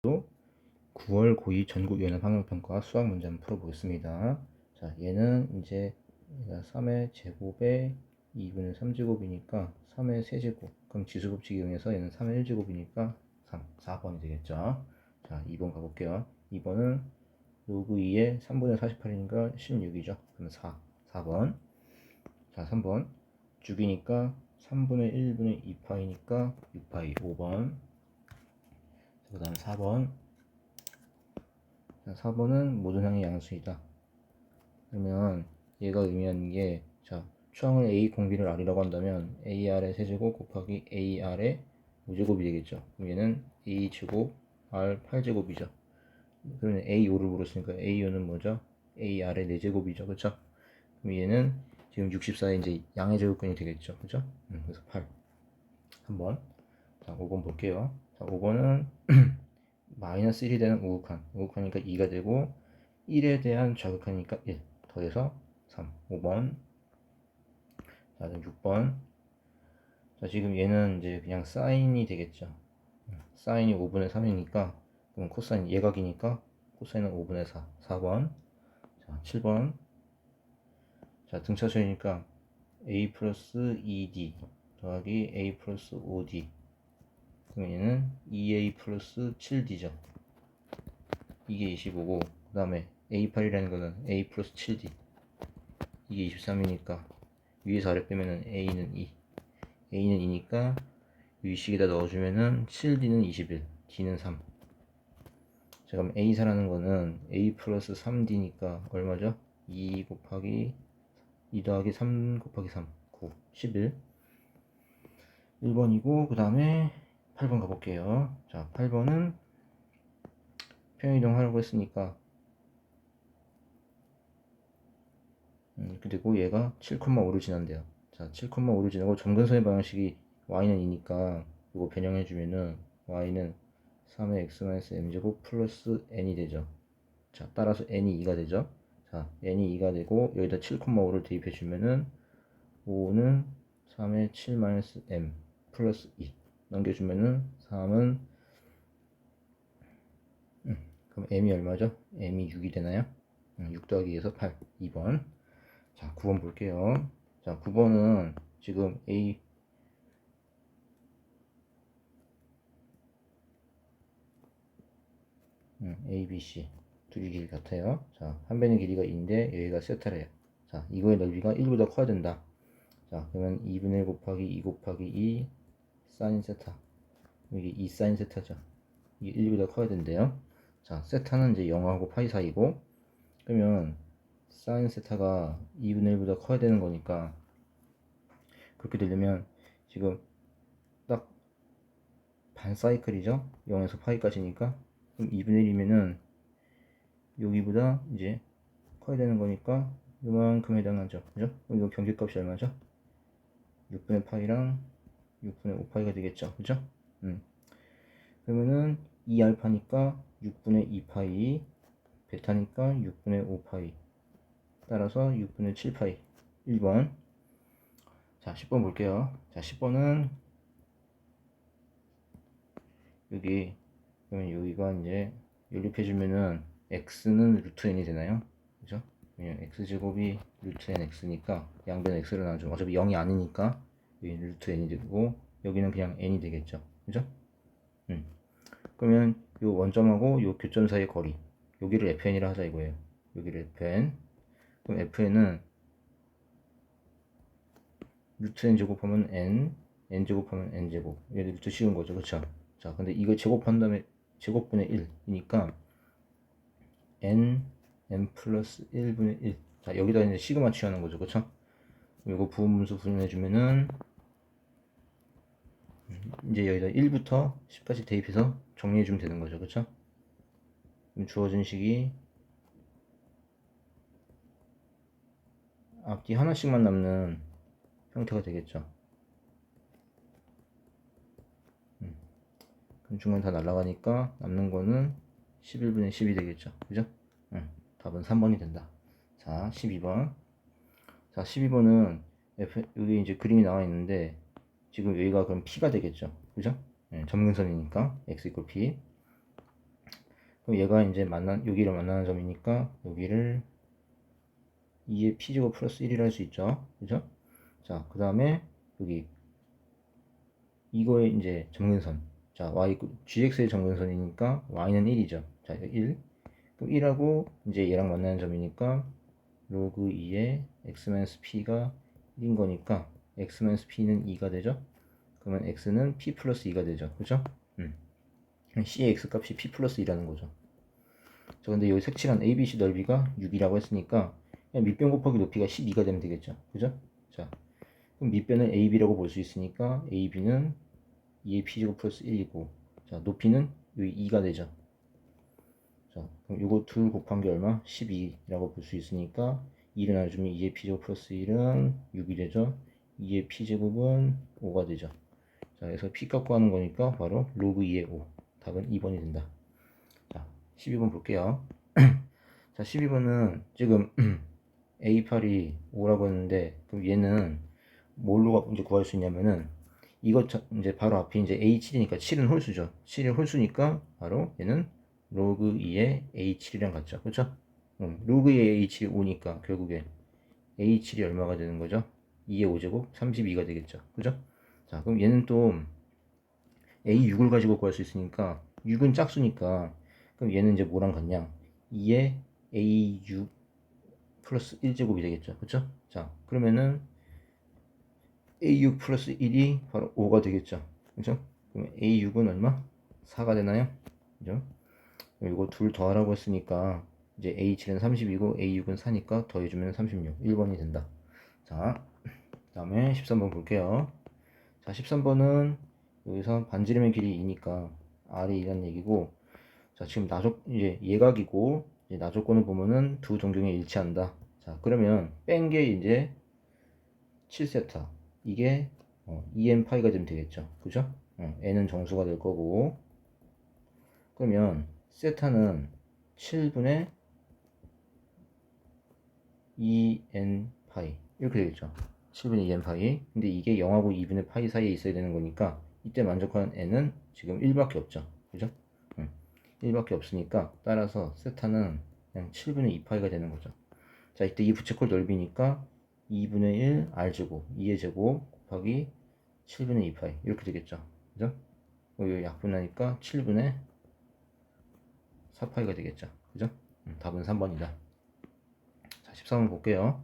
9월 고2 전국 연합 학력평가 수학 문제 한번 풀어보겠습니다. 자, 얘는 이제 3의 제곱에 2분의 3제곱이니까 3의 세제곱. 그럼 지수법칙 이용해서 얘는 3의 1제곱이니까 3, 4번이 되겠죠. 자, 2번 가볼게요. 2번은 로그 2에 3분의 48이니까 16이죠. 그럼 4번. 자, 3번. 죽이니까 3분의 1분의 2파이니까 6파이 5번. 그 다음 4번. 4번은 모든 항의 양수이다. 그러면 얘가 의미하는 게, 자, 추항을 A 공비를 R이라고 한다면 AR의 세제곱 곱하기 AR의 5제곱이 되겠죠. 그럼 얘는 A제곱 R 8제곱이죠. 그러면 A5를 물었으니까 A5는 뭐죠? AR의 4제곱이죠. 그쵸? 그럼 얘는 지금 64에 이제 양의 제곱근이 되겠죠. 그죠? 그래서 8. 한번. 자, 5번 볼게요. 자, 5번은 마이너스 1이 되는 우극한. 우극하니까 2가 되고 1에 대한 좌극하니까 1 더해서 3. 5번. 자, 6번. 자, 지금 얘는 이제 그냥 사인이 되겠죠. 사인이 5분의 3이니까 그럼 코사인 예각이니까 코사인은 5분의 4. 4번. 자, 7번. 자, 등차수니까 a 플러스 2d 더하기 a 플러스 5d. 그럼 얘는 2a 플러스 7d죠. 이게 25고 그 다음에 A8이라는 거는 A 플러스 7D 이게 23이니까 위에서 아래 빼면은 A는 2 A는 2니까 위식에다 넣어주면은 7D는 21 D는 3. 자, 그럼 A4라는 거는 A 플러스 3D니까 얼마죠? 2 곱하기 2 더하기 3 곱하기 3 9 11 1번이고 그 다음에 8번 가볼게요. 자, 8번은 평행이동 하라고 했으니까 그리고 얘가 7,5를 지난대요. 자, 7,5를 지나고 점근선의 방정식이 y는 2니까 이거 변형해주면은 y는 3의 x-m제곱 플러스 n이 되죠. 자, 따라서 n이 2가 되죠. 자, n이 2가 되고 여기다 7,5를 대입해주면은 5는 3의 7-m 플러스 2 넘겨주면은 3은 그럼 m이 얼마죠? m이 6이 되나요? 6 더하기 2에서 8 2번. 자, 9번 볼게요. 자, 9번은 지금 A B, C 둘이 길이 같아요. 자, 한 배는 길이가 2인데 여기가 세타래요. 자, 이거의 넓이가 1보다 커야 된다. 자, 그러면 2분의 1 곱하기 2 곱하기 2 사인 세타. 이게 2 사인 세타죠. 이게 1보다 커야 된대요. 자, 세타는 이제 0하고 파이 사이고, 그러면 사인 세타가 2분의 1보다 커야 되는 거니까 그렇게 되려면 지금 딱 반 사이클이죠. 0에서 파이까지니까. 그럼 2분의 1이면은 여기보다 이제 커야 되는 거니까 이만큼 해당하죠. 그죠? 그럼 이거 경계값이 얼마죠? 6분의 파이랑 6분의 5파이가 되겠죠. 그죠? 그러면은 2알파니까 6분의 2파이, 베타니까 6분의 5파이. 따라서 6분의 7파이. 1번. 자, 10번 볼게요. 자, 10번은 여기, 그러면 여기가 이제 연립해주면은 x는 루트 n이 되나요? 그죠? 왜냐면 x제곱이 루트 n x니까 양변 x를 나눠주면 어차피 0이 아니니까 여기 루트 n이 되고 여기는 그냥 n이 되겠죠. 그죠? 그러면 요 원점하고 요 교점 사이의 거리 여기를 fn이라 하자 이거예요. 여기를 fn. 그럼 fn은 루트 n 제곱하면 n 제곱하면 n 제곱. 얘들 루트 씌운 거죠. 그쵸? 자, 근데 이거 제곱한 다음에 제곱분의 1이니까 n 플러스 1분의 1. 자, 여기다 이제 시그마 취하는 거죠. 그쵸? 이거 부분분수 분해주면은 이제 여기다 1부터 10까지 대입해서 정리해주면 되는 거죠. 그쵸? 그럼 주어진 식이 앞뒤 하나씩만 남는 형태가 되겠죠. 그럼 중간 다 날아가니까 남는 거는 11분의 10이 되겠죠. 그죠? 답은 3번이 된다. 자, 12번. 자, 12번은 여기 이제 그림이 나와 있는데 지금 여기가 그럼 P가 되겠죠. 그죠? 점근선이니까 x 이퀄 P. 그럼 얘가 이제 여기를 만나는 점이니까 여기를 2의 p제곱 플러스 1이라 할 수 있죠. 그죠? 자, 그 다음에 여기 이거의 이제 점근선. 자, gx의 점근선이니까 y는 1이죠. 자, 1. 그럼 1하고 이제 얘랑 만나는 점이니까 로그 2의 x-p가 1인 거니까 x-p는 2가 되죠. 그러면 x는 p 플러스 2가 되죠. 그죠? c의 x값이 p 플러스 2라는 거죠. 자, 근데 여기 색칠한 ABC 넓이가 6이라고 했으니까 그냥 밑변 곱하기 높이가 12가 되면 되겠죠. 그죠? 자, 그럼 밑변을 AB라고 볼 수 있으니까 AB는 2의 P제곱 플러스 1이고, 자, 높이는 여기 2가 되죠. 자, 그럼 이거 둘 곱한 게 얼마? 12라고 볼 수 있으니까 2를 나눠주면 2의 P제곱 플러스 1은 6이 되죠. 2의 P제곱은 5가 되죠. 자, 그래서 P값 구하는 거니까 바로 로그 2의 5. 답은 2번이 된다. 자, 12번 볼게요. 자, 12번은 지금 A8이 5라고 했는데, 그럼 얘는 뭘로 이제 구할 수 있냐면은, 이거 이제 바로 앞에 이제 A7이니까 7은 홀수죠. 7이 홀수니까 바로 얘는 로그 2의 A7이랑 같죠. 그쵸? 로그 2의 A7이 5니까 결국에 A7이 얼마가 되는 거죠? 2의 5제곱 32가 되겠죠. 그죠? 자, 그럼 얘는 또 A6을 가지고 구할 수 있으니까 6은 짝수니까 그럼 얘는 이제 뭐랑 같냐? 2의 A6 플러스 1제곱이 되겠죠. 그쵸? 자, 그러면은 A6 플러스 1이 바로 5가 되겠죠. 그죠? 그럼 A6은 얼마? 4가 되나요? 그죠? 이거 둘 더하라고 했으니까 이제 A7은 30이고 A6은 4니까 더해주면 36. 1번이 된다. 자, 그 다음에 13번 볼게요. 자, 13번은 여기서 반지름의 길이 2니까 R이 2라는 얘기고, 자, 지금 이제 예각이고, 이제 나조건을 보면은 두 동경에 일치한다. 자, 그러면 뺀 게 이제 7세타. 이게 EN 파이가 되면 되겠죠. 그죠? n은 정수가 될 거고. 그러면 세타는 7분의 2n 파이. 이렇게 되겠죠. 7분의 2n 파이. 근데 이게 0하고 2분의 파이 사이에 있어야 되는 거니까 이때 만족하는 n은 지금 1밖에 없죠. 그죠? 1밖에 없으니까 따라서 세타는 그냥 7분의 2파이가 되는 거죠. 자, 이때 이 부채꼴 넓이니까 2분의 1 r제곱 2의 제곱 곱하기 7분의 2파이 이렇게 되겠죠. 그죠? 여기 약분하니까 7분의 4파이가 되겠죠. 그죠? 답은 3번이다. 자, 14번 볼게요.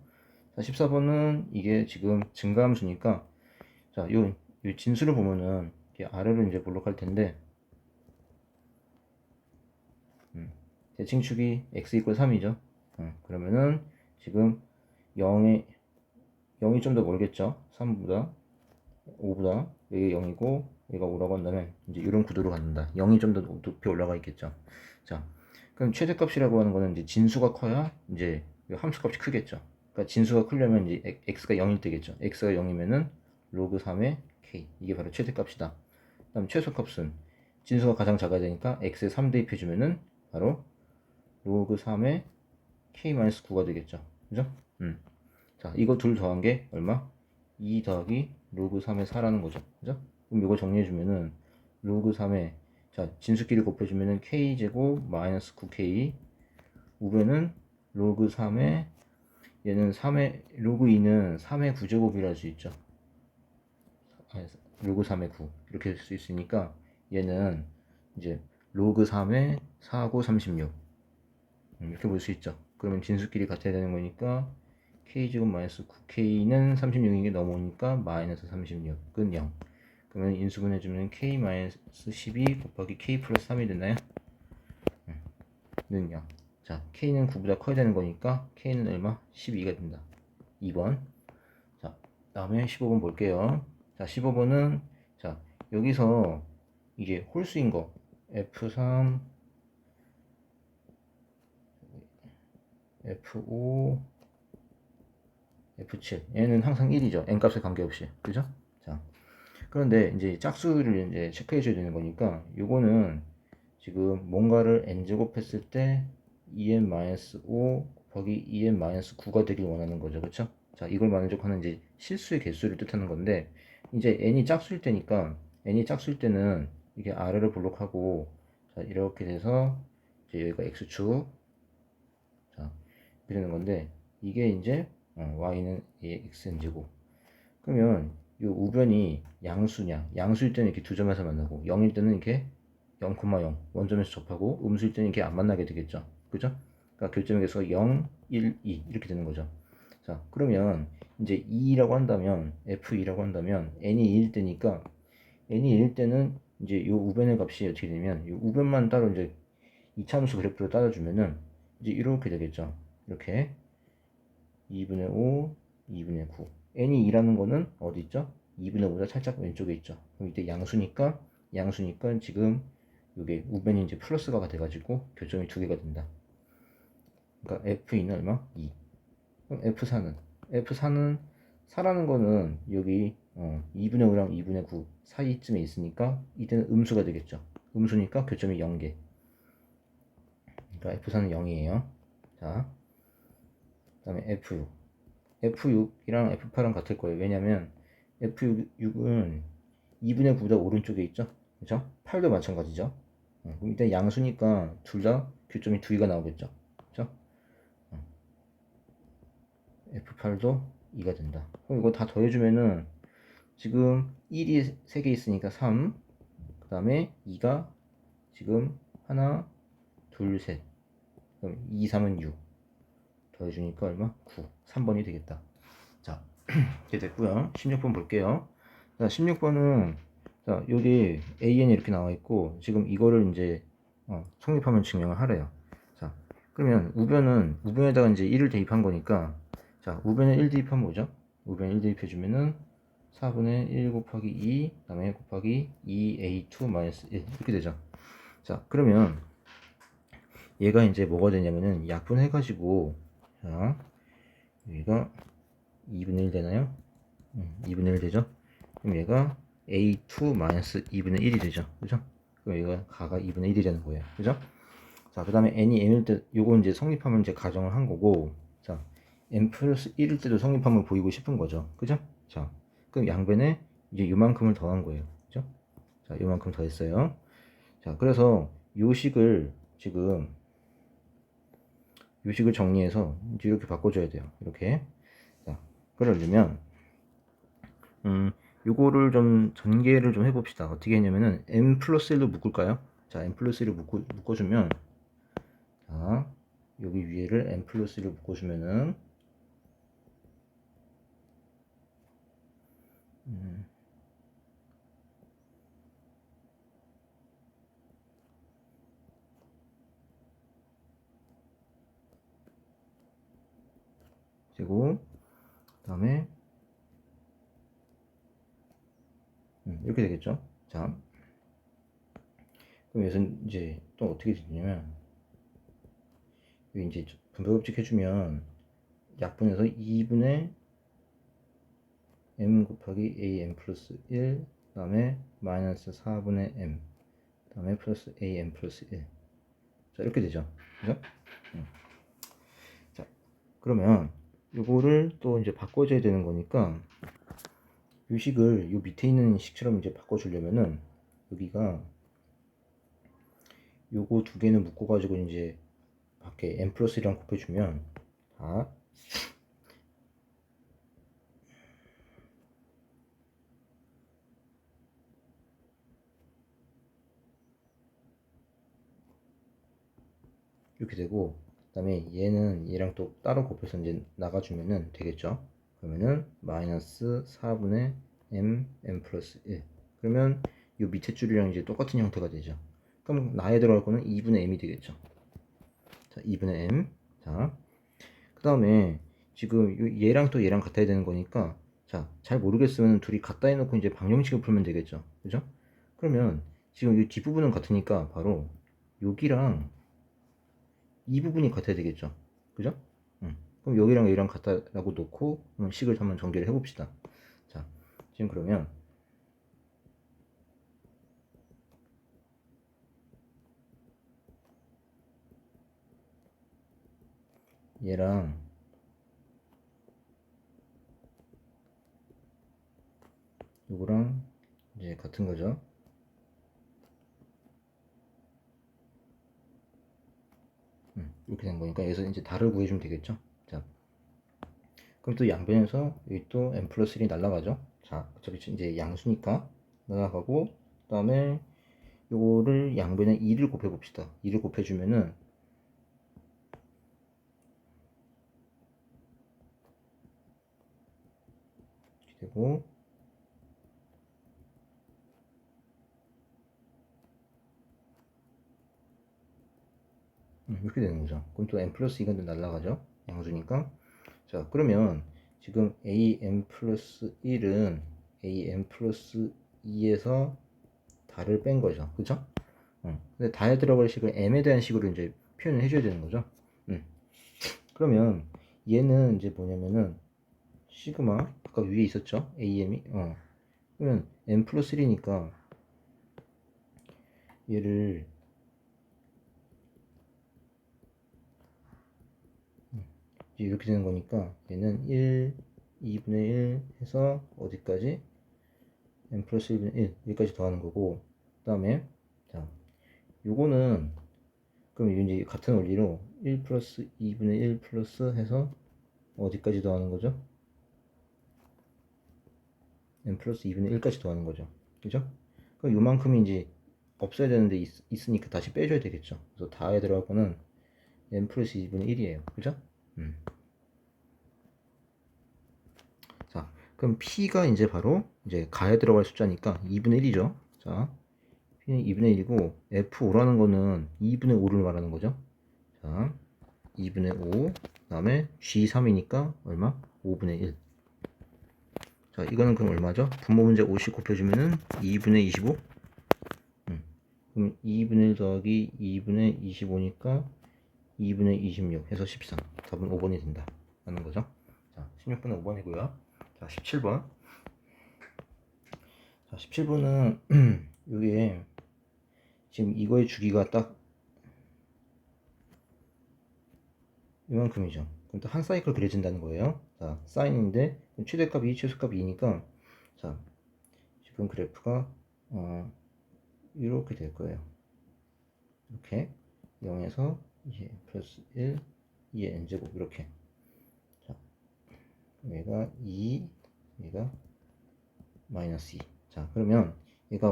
자, 14번은 이게 지금 증가함수니까 자, 요 진수를 보면은 아래로 이제 볼록할 텐데 대칭축이 x 이퀄 3이죠. 그러면은 지금 0이 좀 더 멀겠죠. 3보다 5보다 여기 0이고 여기가 5라고 한다면 이제 이런 구도로 갖는다. 0이 좀 더 높이 올라가 있겠죠. 자, 그럼 최대값이라고 하는 거는 이제 진수가 커야 이제 함수값이 크겠죠. 그러니까 진수가 크려면 이제 x가 0일 때겠죠. x가 0이면은 로그 3의 k 이게 바로 최대값이다. 그다음 최소값은 진수가 가장 작아야 되니까 x에 3 대입해주면은 바로 로그 3의 k-9가 되겠죠. 그죠? 자, 이거 둘 더한 게 얼마? 2 더하기 로그 3의 4라는 거죠. 그죠? 그럼 이거 정리해주면은 로그 3의 자, 진수끼리 곱해주면은 k제곱 마이너스 9k 우변은 로그 3의 얘는 3의 로그 2는 3의 9제곱이라 할 수 있죠. 로그 3의 9 이렇게 할 수 있으니까 얘는 이제 로그 3의 4고 36 이렇게 볼 수 있죠. 그러면 진수끼리 같아야 되는 거니까 k제곱 마이너스 9k는 36이게 넘어오니까 마이너스 36은 0. 그러면 인수분해주면 k 마이너스 12 곱하기 k 플러스 3이 되나요? 는 0. 자, k는 9보다 커야 되는 거니까 k는 얼마? 12가 된다. 2번. 자, 다음에 15번 볼게요. 자, 15번은 자, 여기서 이게 홀수인 거 F3 F5 F7 얘는 항상 1이죠. n값에 관계없이. 그죠? 자, 그런데 이제 짝수를 이제 체크해 줘야 되는 거니까 요거는 지금 뭔가를 n제곱 했을 때 2n-5 곱하기 2n-9가 되길 원하는 거죠. 그쵸? 자, 이걸 만족하는 이제 실수의 개수를 뜻하는 건데 이제 n이 짝수일 때니까 n이 짝수일 때는 이게 아래로 블록하고 자, 이렇게 돼서 이제 여기가 x축. 자, 이렇게 되는 건데, 이게 이제 y는 xn제곱. 그러면 이 우변이 양수냐? 양수일 때는 이렇게 두 점에서 만나고 0일 때는 이렇게 0,0 원점에서 접하고 음수일 때는 이렇게 안 만나게 되겠죠. 그죠? 그러니까 교점의 개수가 0, 1, 2 이렇게 되는 거죠. 자, 그러면 이제 2라고 한다면 f2라고 한다면 n이 2일 때니까 n이 1일 때는 이제 이 우변의 값이 어떻게 되면 이 우변만 따로 이제 이차함수 그래프로 따라주면은 이제 이렇게 되겠죠. 이렇게 2분의 5, 2분의 9. n이 2라는 거는 어디 있죠? 2분의 5보다 살짝 왼쪽에 있죠. 그럼 이때 양수니까 지금 이게 우변이 이제 플러스가 돼가지고 교점이 두 개가 된다. 그러니까 f2는 얼마? 2. 그럼 f4는 4라는 거는 여기 2분의 5랑 2분의 9 사이쯤에 있으니까 이때는 음수가 되겠죠. 음수니까 교점이 0개. 그러니까 f4는 0이에요. 자, 그 다음에 f6. F6이랑 F8은 같을 거예요. 왜냐면 F6은 2분의 9보다 오른쪽에 있죠. 그죠? 8도 마찬가지죠. 그럼 일단 양수니까 둘 다 교점이 2개가 나오겠죠. 그죠? F8도 2가 된다. 그럼 이거 다 더해주면은 지금 1이 3개 있으니까 3. 그 다음에 2가 지금 하나, 둘, 셋. 그럼 2, 3은 6. 더해주니까 얼마? 9. 3번이 되겠다. 자, 이렇게 됐고요. 16번 볼게요. 자, 16번은 자, 여기 AN이 이렇게 나와 있고 지금 이거를 이제 성립하면 증명을 하래요. 자, 그러면 우변에다가 이제 1을 대입한 거니까 자, 우변에 1 대입하면 뭐죠? 우변에 1 대입해 주면은 4분의 1 곱하기 2 그다음에 곱하기 2a2 1 이렇게 되죠. 자, 그러면 얘가 이제 뭐가 되냐면은 약분해 가지고 자, 여기가 2분의 1 되나요? 2분의 1 되죠? 그럼 얘가 a2 2분의 1이 되죠. 그죠? 그럼 얘가 가가 2분의 1이 되는 거예요. 그죠? 자, 그 다음에 n이 n일 때, 요거 이제 성립하면 이제 가정을 한 거고, 자, n 플러스 1일 때도 성립함을 보이고 싶은 거죠. 그죠? 자, 그럼 양변에 이제 요만큼을 더한 거예요. 그죠? 자, 요만큼 더했어요. 자, 그래서 요식을 지금, 요식을 정리해서 이제 이렇게 바꿔줘야 돼요. 이렇게. 자, 그러려면, 요거를 좀 전개를 좀 해봅시다. 어떻게 했냐면은 n 플러스 1로 묶을까요? 자, n 플러스 1을 묶어주면 자, 여기 위에를 n 플러스 1로 묶어주면은 그리고 그 다음에 이렇게 되겠죠. 자, 그럼 여기서 이제 또 어떻게 되냐면 여기 이제 분배법칙 해주면 약분해서 2분의 m 곱하기 am 플러스 1 그 다음에 마이너스 4분의 m 그 다음에 플러스 am 플러스 1 자, 이렇게 되죠. 그죠? 자, 그러면 요거를 또 이제 바꿔줘야 되는 거니까 요 식을 요 밑에 있는 식처럼 이제 바꿔주려면은 여기가 요거 두 개는 묶어가지고 이제 밖에 n 플러스 1이랑 곱해주면 다 이렇게 되고 그 다음에 얘는 얘랑 또 따로 곱해서 이제 나가주면은 되겠죠. 그러면은 마이너스 4분의 m 플러스 1 그러면 요 밑에 줄이랑 이제 똑같은 형태가 되죠. 그럼 나에 들어갈 거는 2분의 m이 되겠죠. 자, 2분의 m 자, 그 다음에 지금 얘랑 또 얘랑 같아야 되는 거니까 자, 잘 모르겠으면 둘이 같다 해놓고 이제 방정식을 풀면 되겠죠. 그죠? 그러면 지금 이 뒷부분은 같으니까 바로 여기랑 이 부분이 같아야 되겠죠. 그죠? 그럼 여기랑 여기랑 같다라고 놓고 식을 한번 전개를 해봅시다. 자, 지금 그러면 얘랑 요거랑 이제 같은 거죠. 이렇게 된 거니까 여기서 이제 달을 구해주면 되겠죠. 자, 그럼 또 양변에서 여기 또 n 플러스 1이 날라가죠. 자, 어차피 이제 양수니까 날라가고, 그 다음에 요거를 양변에 2를 곱해 봅시다. 2를 곱해주면은 이렇게 되고, 이렇게 되는 거죠. 그럼 또 n 플러스 2가 날라가죠. 양수니까. 자, 그러면 지금 an 플러스 1은 an 플러스 2에서 달을 뺀 거죠. 그죠? 근데 다에 들어갈 식을 m에 대한 식으로 이제 표현을 해줘야 되는 거죠. 그러면 얘는 이제 뭐냐면은 시그마 아까 위에 있었죠? am이 그러면 n 플러스 1이니까 얘를 이렇게 되는 거니까 얘는 1, 2분의 1 해서 어디까지? n 플러스 1분의 1 여기까지 더하는 거고, 그 다음에 자 요거는 그럼 이제 같은 원리로 1 플러스 2분의 1 플러스 해서 어디까지 더하는 거죠? n 플러스 2분의 1까지 더하는 거죠. 그죠? 그럼 요만큼이 이제 없어야 되는데 있으니까 다시 빼줘야 되겠죠. 그래서 다에 들어갈 거는 n 플러스 2분의 1이에요. 그죠? 자, 그럼 p가 이제 바로 이제 가에 들어갈 숫자니까 2분의 1이죠. 자, p는 2분의 1이고 f5라는 거는 2분의 5를 말하는 거죠. 자, 2분의 5, 그 다음에 g3이니까 얼마? 5분의 1. 자, 이거는 그럼 얼마죠? 분모 문제 50 곱해주면은 2분의 25. 그럼 2분의 1 더하기 2분의 25니까 2분의 26 해서 13. 답은 5번이 된다. 라는 거죠. 자, 16번은 5번이고요. 자, 17번. 자, 17번은 여기에 지금 이거의 주기가 딱 이만큼이죠. 그럼 또 한 사이클 그려진다는 거예요. 자, 사인인데 최대값이 최소값이 2니까 자, 지금 그래프가 이렇게 될 거예요. 이렇게 0에서 2 플러스 1, 2의 n제곱 이렇게. 자, 얘가 2, 얘가 마이너스 2. 자, 그러면 얘가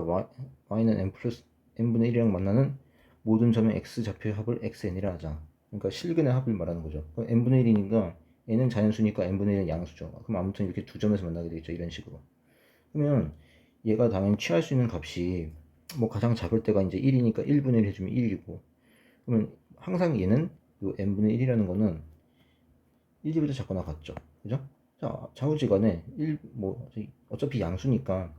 y는 n 플러스 n분의 1이랑 만나는 모든 점의 x좌표의 합을 xn이라 하자. 그러니까 실근의 합을 말하는 거죠. 그럼 n분의 1이니까 n은 자연수니까 n분의 1은 양수죠. 그럼 아무튼 이렇게 두 점에서 만나게 되겠죠. 이런 식으로. 그러면 얘가 당연히 취할 수 있는 값이 뭐 가장 작을 때가 이제 1이니까 1분의 1 해주면 1이고, 그러면 항상 얘는 요 n분의 1이라는 거는 1보다 작거나 같죠. 그죠? 자, 좌우지간에 1, 어차피 양수니까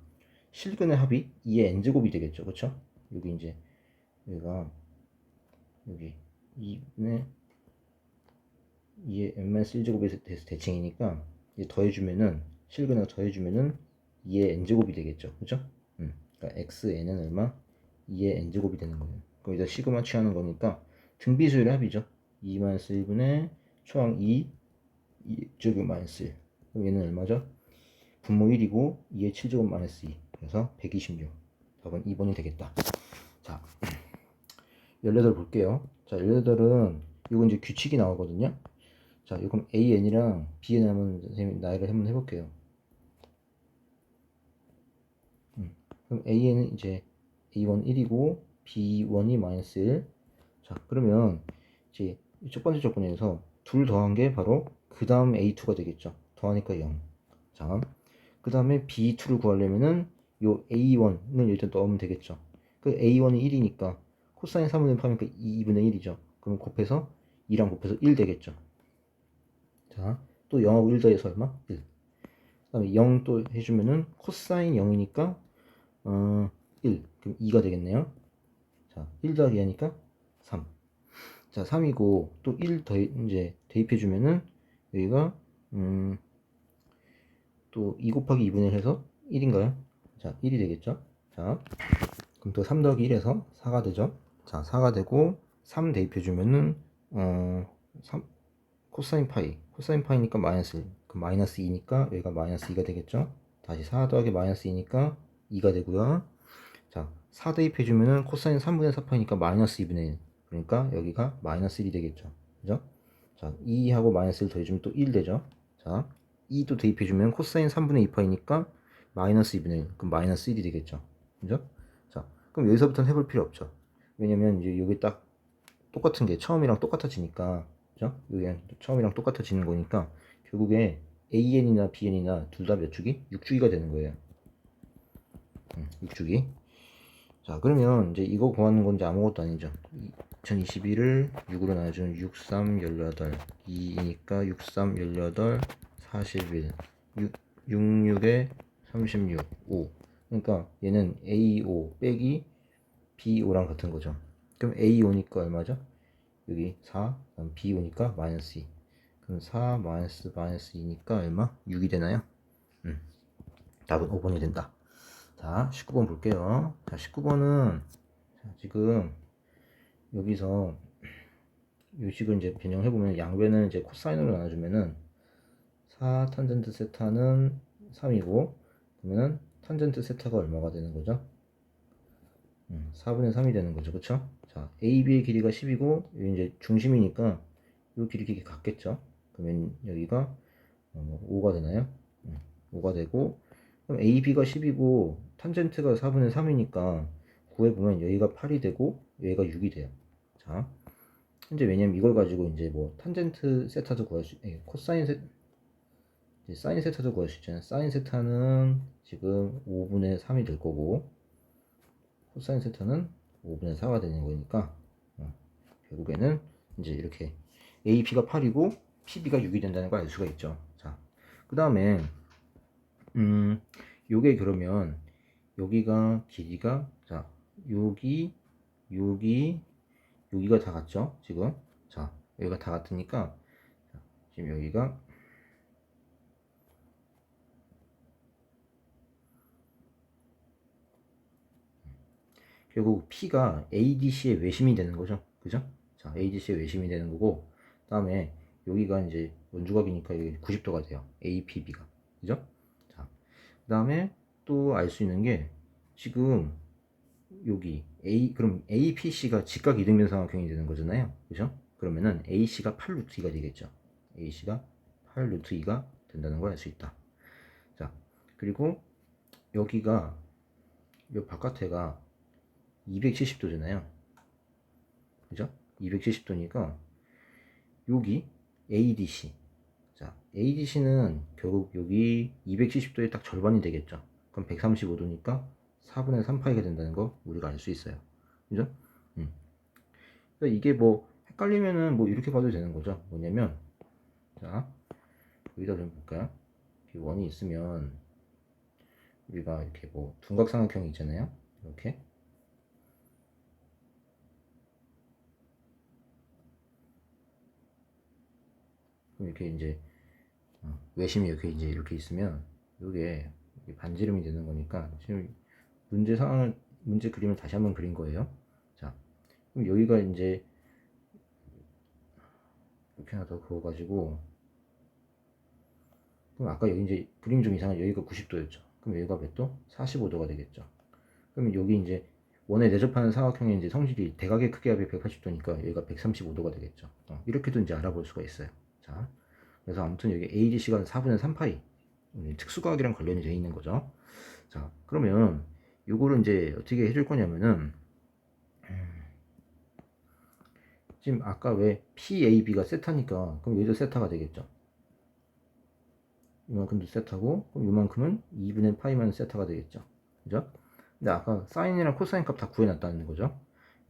실근의 합이 2의 n제곱이 되겠죠. 그쵸? 여기 이제, 여기가, 여기 2분의 2의 n-1제곱에 대해서 대칭이니까, 이제 더해주면은, 실근을 더해주면은 2의 n제곱이 되겠죠. 그쵸? 그러니까 xn은 얼마? 2의 n제곱이 되는 거예요. 그럼 이제 시그마 취하는 거니까, 등비수열의 합이죠. 2-1분의 초항 2, 2제곱 마이너스 1. 그럼 얘는 얼마죠? 분모 1이고 2의 7제곱 마이너스 2. 그래서 126. 답은 2번이 되겠다. 자, 18 볼게요. 자, 18은 이거 이제 규칙이 나오거든요. 자, 이거 AN이랑 BN 한번 선생님이 나열을 한번 해볼게요. 그럼 AN은 이제 A1 1이고 B1이 마이너스 1. 자, 그러면 이제 첫 번째 조건에서 둘 더한 게 바로 그 다음 A2가 되겠죠. 더하니까 0. 자, 그 다음에 B2를 구하려면은 요 A1을 일단 넣으면 되겠죠. 그 A1이 1이니까 코사인 3분의 8이니까 2분의 1이죠. 그럼 곱해서 2랑 곱해서 1 되겠죠. 자, 또 0하고 1 더해서 얼마? 1. 그 다음에 0 또 해주면은 코사인 0이니까 1. 그럼 2가 되겠네요. 자, 1 더하기 하니까 3. 자, 3이고 또 1 더 이제 대입해주면은 여기가 또 2 곱하기 2분의 1 해서 1인가요? 자, 1이 되겠죠? 자, 그럼 또 3 더하기 1에서 4가 되죠? 자, 4가 되고 3 대입해주면은 3 코사인 파이. 코사인 파이니까 마이너스 1. 그럼 마이너스 2니까 여기가 마이너스 2가 되겠죠? 다시 4 더하기 마이너스 2니까 2가 되고요. 자, 4 대입해주면은 코사인 3분의 4파이니까 마이너스 2분의 1. 그러니까 여기가 마이너스 1이 되겠죠. 그죠? 자, 2하고 마이너스 1 더해주면 또 1 되죠. 자, 2도 대입해주면 코사인 3분의 2파이니까 마이너스 2분의 1. 그럼 마이너스 1이 되겠죠. 그죠? 자, 그럼 여기서부터는 해볼 필요 없죠. 왜냐면 이제 여기 딱 똑같은 게 처음이랑 똑같아지니까, 그죠? 여기 처음이랑 똑같아지는 거니까 결국에 AN이나 BN이나 둘 다 몇 주기? 6주기가 되는 거예요. 6주기. 자, 그러면 이제 이거 구하는 건 이제 아무것도 아니죠. 2021을 6으로 나눠주면 6, 3, 18, 2니까 6, 3, 18, 41, 6, 6에 36, 5. 그러니까 얘는 A5 빼기 B5랑 같은 거죠. 그럼 A5니까 얼마죠? 여기 4, 그럼 B5니까 마이너스 2. 그럼 4 마이너스 2니까 얼마? 6이 되나요? 답은 5번이 된다. 자, 19번 볼게요. 자, 19번은 지금 여기서 요식을 이제 변형해보면 양변을 이제 코사인으로 나눠주면은 4 탄젠트 세타는 3이고 그러면은 탄젠트 세타가 얼마가 되는 거죠? 4분의 3이 되는 거죠. 그쵸? 자, AB의 길이가 10이고 여기 이제 중심이니까 이 길이 같겠죠? 그러면 여기가 5가 되나요? 5가 되고 그럼 AB가 10이고 탄젠트가 4분의 3이니까 구해보면 여기가 8이 되고 여기가 6이 돼요. 자, 현재 왜냐면 이걸 가지고 이제 뭐 탄젠트 세타도 구할 수, 코사인 세, 사인 세타도 구할 수 있잖아요. 사인 세타는 지금 5분의 3이 될 거고 코사인 세타는 5분의 4가 되는 거니까 결국에는 이제 이렇게 AP가 8이고 PB가 6이 된다는 걸 알 수가 있죠. 자, 그 다음에 요게 그러면 여기가 길이가 자 여기가 다 같죠 지금. 자, 여기가 다 같으니까 지금 여기가 결국 P가 ADC의 외심이 되는 거죠. 그죠? 자, ADC의 외심이 되는 거고 그 다음에 여기가 이제 원주각이니까 여기 90도가 돼요. APB가. 그죠? 자, 그 다음에 또 알 수 있는 게 지금 여기 그럼 APC가 직각 이등변 삼각형이 되는 거잖아요. 그죠? 그러면은 AC가 8 루트 2가 되겠죠. AC가 8 루트 2가 된다는 걸 알 수 있다. 자, 그리고 여기가 요 바깥에가 270도잖아요. 그죠? 270도니까 여기 ADC. 자, ADC는 결국 여기 270도의 딱 절반이 되겠죠. 그럼 135도니까 4분의 3파이가 된다는 거 우리가 알 수 있어요. 그죠? 그러니까 이게 뭐 헷갈리면은 뭐 이렇게 봐도 되는 거죠. 뭐냐면 자, 여기다 좀 볼까요? 원이 있으면 우리가 이렇게 뭐 둔각삼각형이 있잖아요. 이렇게 그럼 이렇게 이제 외심이 이렇게 있으면 이게 반지름이 되는 거니까 지금 문제 그림을 다시 한번 그린 거예요. 자, 그럼 여기가 이제 이렇게 하나 더 그어가지고 그럼 아까 여기 이제 그림이 좀 이상한 여기가 90도였죠. 그럼 여기가 몇 도? 45도가 되겠죠. 그러면 여기 이제 원에 내접하는 사각형의 이제 성질이 대각의 크기 합이 180도니까 여기가 135도가 되겠죠. 이렇게도 이제 알아볼 수가 있어요. 자, 그래서 아무튼 여기 ADC가 4분의 3파이 특수과학이랑 관련이 되어 있는 거죠. 자, 그러면 요거를 이제 어떻게 해줄 거냐면은 지금 아까 왜 PAB가 세타니까 그럼 여기도 세타가 되겠죠. 이만큼도 세타고 그럼 이만큼은 2분의 파이만 세타가 되겠죠. 그죠? 근데 아까 사인이랑 코사인 값 다 구해놨다는 거죠.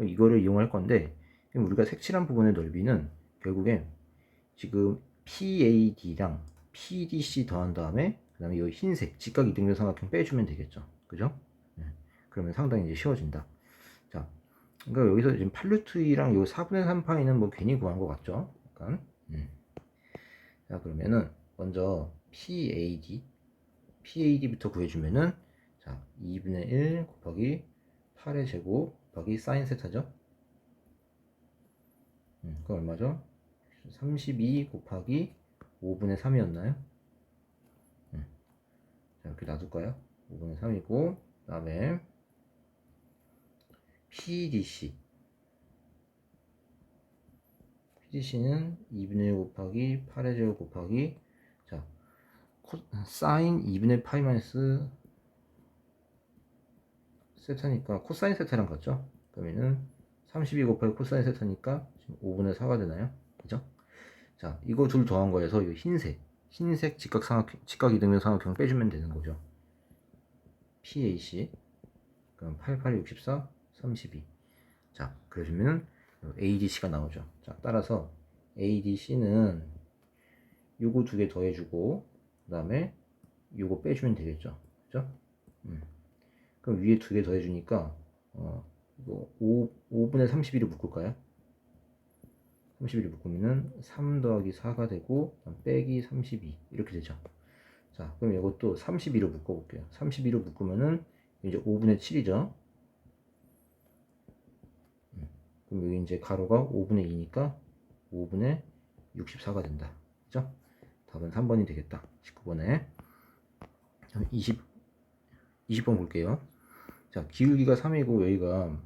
이거를 이용할 건데 우리가 색칠한 부분의 넓이는 결국에 지금 PAD랑 PDC 더한 다음에 그 다음에 이 흰색 직각 이등변 삼각형 빼주면 되겠죠. 그죠? 네. 그러면 상당히 이제 쉬워진다. 자, 그러니까 여기서 지금 8루트이랑 요 4분의 3파이는 뭐 괜히 구한 것 같죠? 약간. 자, 그러면은 먼저 PAD부터 구해주면은 자, 2분의 1 곱하기 8의 제곱 곱하기 사인 세타죠? 그거 얼마죠? 32 곱하기 5분의 3이었나요? 자, 이렇게 놔둘까요? 5분의 3이고 그 다음에 PDC PDC는 2분의 1 곱하기 8의 제곱 곱하기 자 사인 2분의 파이 마이너스 세타니까 코사인 세타랑 같죠? 그러면은 32 곱하기 코사인 세타니까 지금 5분의 4가 되나요? 그죠? 자 이거 둘 더한 거에서 이 흰색 직각 이등변 삼각형 빼주면 되는 거죠. PAC 그럼 88, 64, 32. 자 그래주면은 ADC가 나오죠. 자 따라서 ADC는 요거 두 개 더해주고 그 다음에 요거 빼주면 되겠죠. 그죠? 그럼 위에 두 개 더해주니까 이거 5분의 31을 묶을까요? 31을 묶으면은 3 더하기 4가 되고 빼기 32 이렇게 되죠. 자 그럼 이것도 32로 묶어볼게요. 32로 묶으면은 이제 5분의 7이죠. 그럼 여기 이제 가로가 5분의 2니까 5분의 64가 된다. 그죠? 답은 3번이 되겠다. 19번에 20번 볼게요. 자 기울기가 3이고 여기가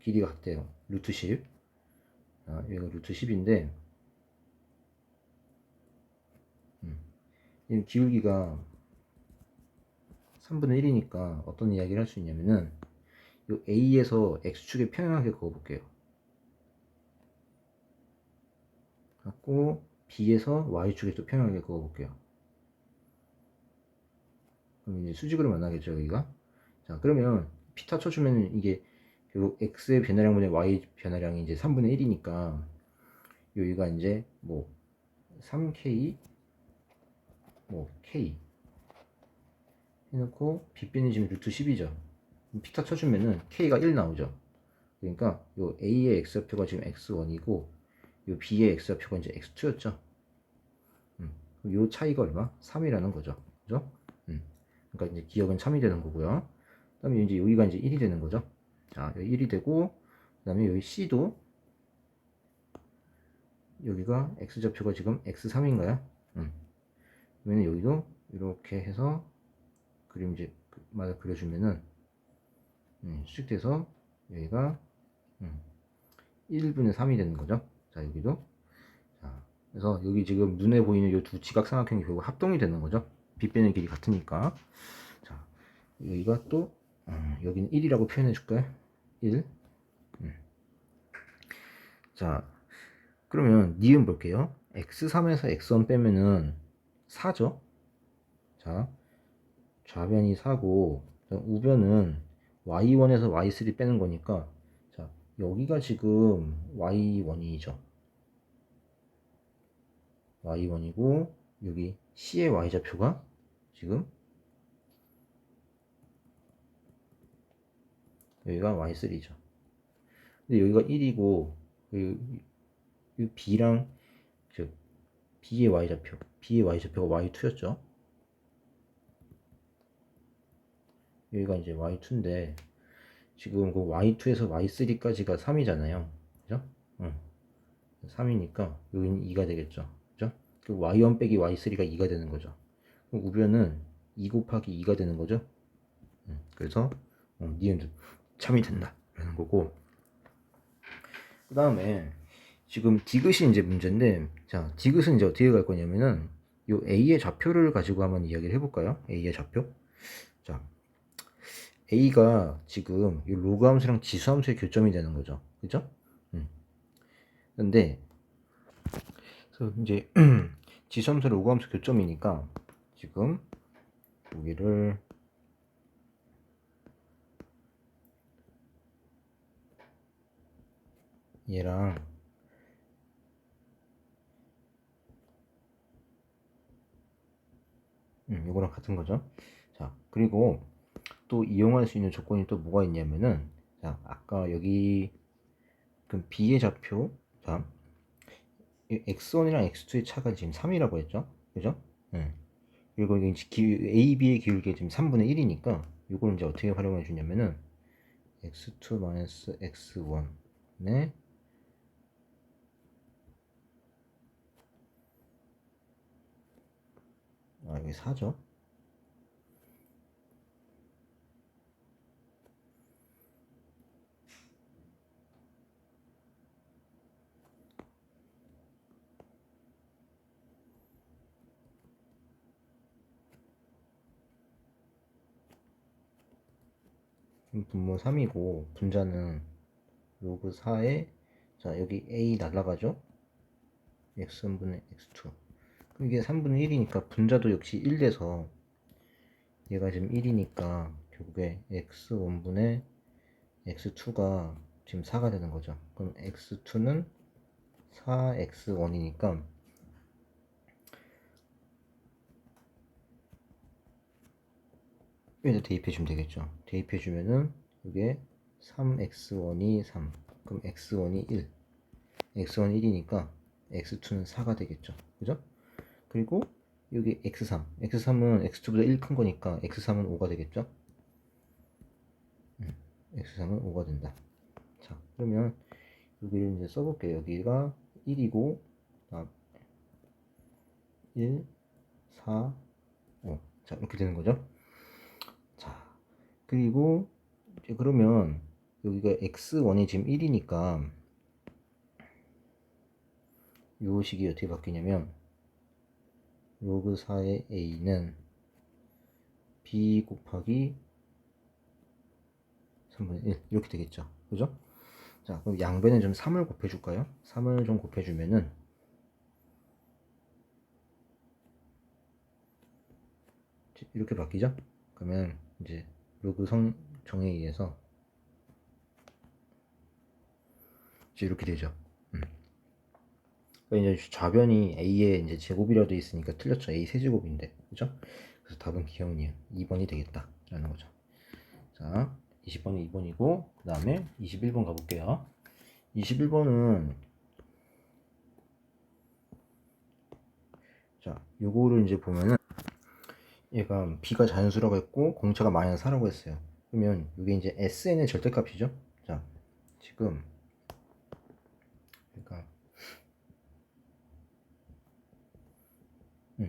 길이가 같대요. 루트 10. 여기가 루트 10인데 이 기울기가 3분의 1이니까 어떤 이야기를 할 수 있냐면은 요 A에서 X축에 평행하게 그어볼게요. 갖고 B에서 Y축에 또 평행하게 그어볼게요. 그럼 이제 수직으로 만나겠죠 여기가. 자 그러면 피타 쳐주면 이게 결국 X의 변화량분의 Y 변화량이 이제 3분의 1이니까 여기가 이제 뭐 3K 뭐 K 해놓고 빗변이 지금 루트 10이죠. 피타 쳐주면은 K가 1 나오죠. 그러니까 요 A의 X좌표가 지금 X1이고 요 B의 X좌표가 이제 X2였죠. 요 차이가 얼마? 3이라는 거죠. 그죠? 그러니까 이제 기억은 3이 되는 거고요. 그 다음에 이제 여기가 이제 1이 되는 거죠. 자, 여기 1이 되고, 그 다음에 여기 C도 여기가 X좌표가 지금 X3인가요? 그러면 여기도 이렇게 해서 그림지 마다 그려주면은 수직돼서 여기가 1분의 3이 되는 거죠. 자, 여기도. 자, 그래서 여기 지금 눈에 보이는 이 두 지각삼각형이 결국 합동이 되는 거죠. 빗변의 길이 같으니까. 자, 여기가 또 여기는 1이라고 표현해 줄까요? 1. 자, 그러면 니은 볼게요. x3에서 x1 빼면은 4죠. 자, 좌변이 4고 우변은 y1에서 y3 빼는 거니까 자, 여기가 지금 y1이죠. y1이고 여기 C의 y좌표가 지금 여기가 y3죠. 근데 여기가 1이고 이 B랑 즉 B의 y좌표가 y2였죠. 여기가 이제 y2인데 지금 그 y2에서 y3까지가 3이잖아요. 그죠? 3이니까 여기는 2가 되겠죠. 그죠? 그 y1 빼기 y3가 2가 되는 거죠. 그럼 우변은 2 곱하기 2가 되는 거죠. 그래서 니은도 참이 된다 라는 거고, 그 다음에 지금 디귿이 이제 문제인데, 자 디귿은 이제 어떻게 갈 거냐면은 요 A의 좌표를 가지고 한번 이야기를 해볼까요? A의 좌표. 자 A가 지금 이 로그 함수랑 지수 함수의 교점이 되는 거죠. 그죠? 근데 그래서 이제 지수 함수 로그 함수 교점이니까 지금 여기를 얘랑 이거랑 같은 거죠. 자 그리고 또 이용할 수 있는 조건이 또 뭐가 있냐면은, 자 아까 여기 그 B의 좌표, 자 x1이랑 x2의 차가 지금 3이라고 했죠. 그죠? 그리고 A, B의 기울기가 지금 3분의 1이니까 이걸 이제 어떻게 활용해 주냐면은 x2 x1의 여기 4죠. 분모 3이고 분자는 로그 4에 자 여기 a 날라가죠. x1분의 x2. 그럼 이게 3분의 1이니까 분자도 역시 1 돼서 얘가 지금 1이니까 결국에 x1분의 x2가 지금 4가 되는 거죠. 그럼 x2는 4x1이니까 여기다 대입해주면 되겠죠. 대입해주면은 이게 3x1이 3 그럼 x1이 1 x1이 1이니까 x2는 4가 되겠죠. 그죠? 그리고 여기 x3 x3은 x2보다 1 큰 거니까 x3은 5가 되겠죠. x3은 5가 된다. 자 그러면 여기를 이제 써볼게요. 여기가 1이고 1 4 5 자 이렇게 되는 거죠. 자 그리고 이제 그러면 여기가 x1이 지금 1이니까 요 식이 어떻게 바뀌냐면 로그 4의 a는 b 곱하기 3분의 1 이렇게 되겠죠. 그죠? 자 그럼 양변에 좀 3을 곱해줄까요? 3을 좀 곱해주면은 이렇게 바뀌죠? 그러면 이제 로그 정에 의해서 이제 이렇게 되죠. 그러니까 이제 좌변이 a의 이제 제곱이라 돼 있으니까 틀렸죠. a 세제곱인데, 그죠? 그래서 답은 기억 니은 2번이 되겠다라는 거죠. 자, 20번은 2번이고 그 다음에 21번 가볼게요. 21번은 자, 요거를 이제 보면은 얘가 b가 자연수라고 했고 공차가 마이너스 4라고 했어요. 그러면 이게 이제 sn의 절대값이죠. 자, 지금 그러니까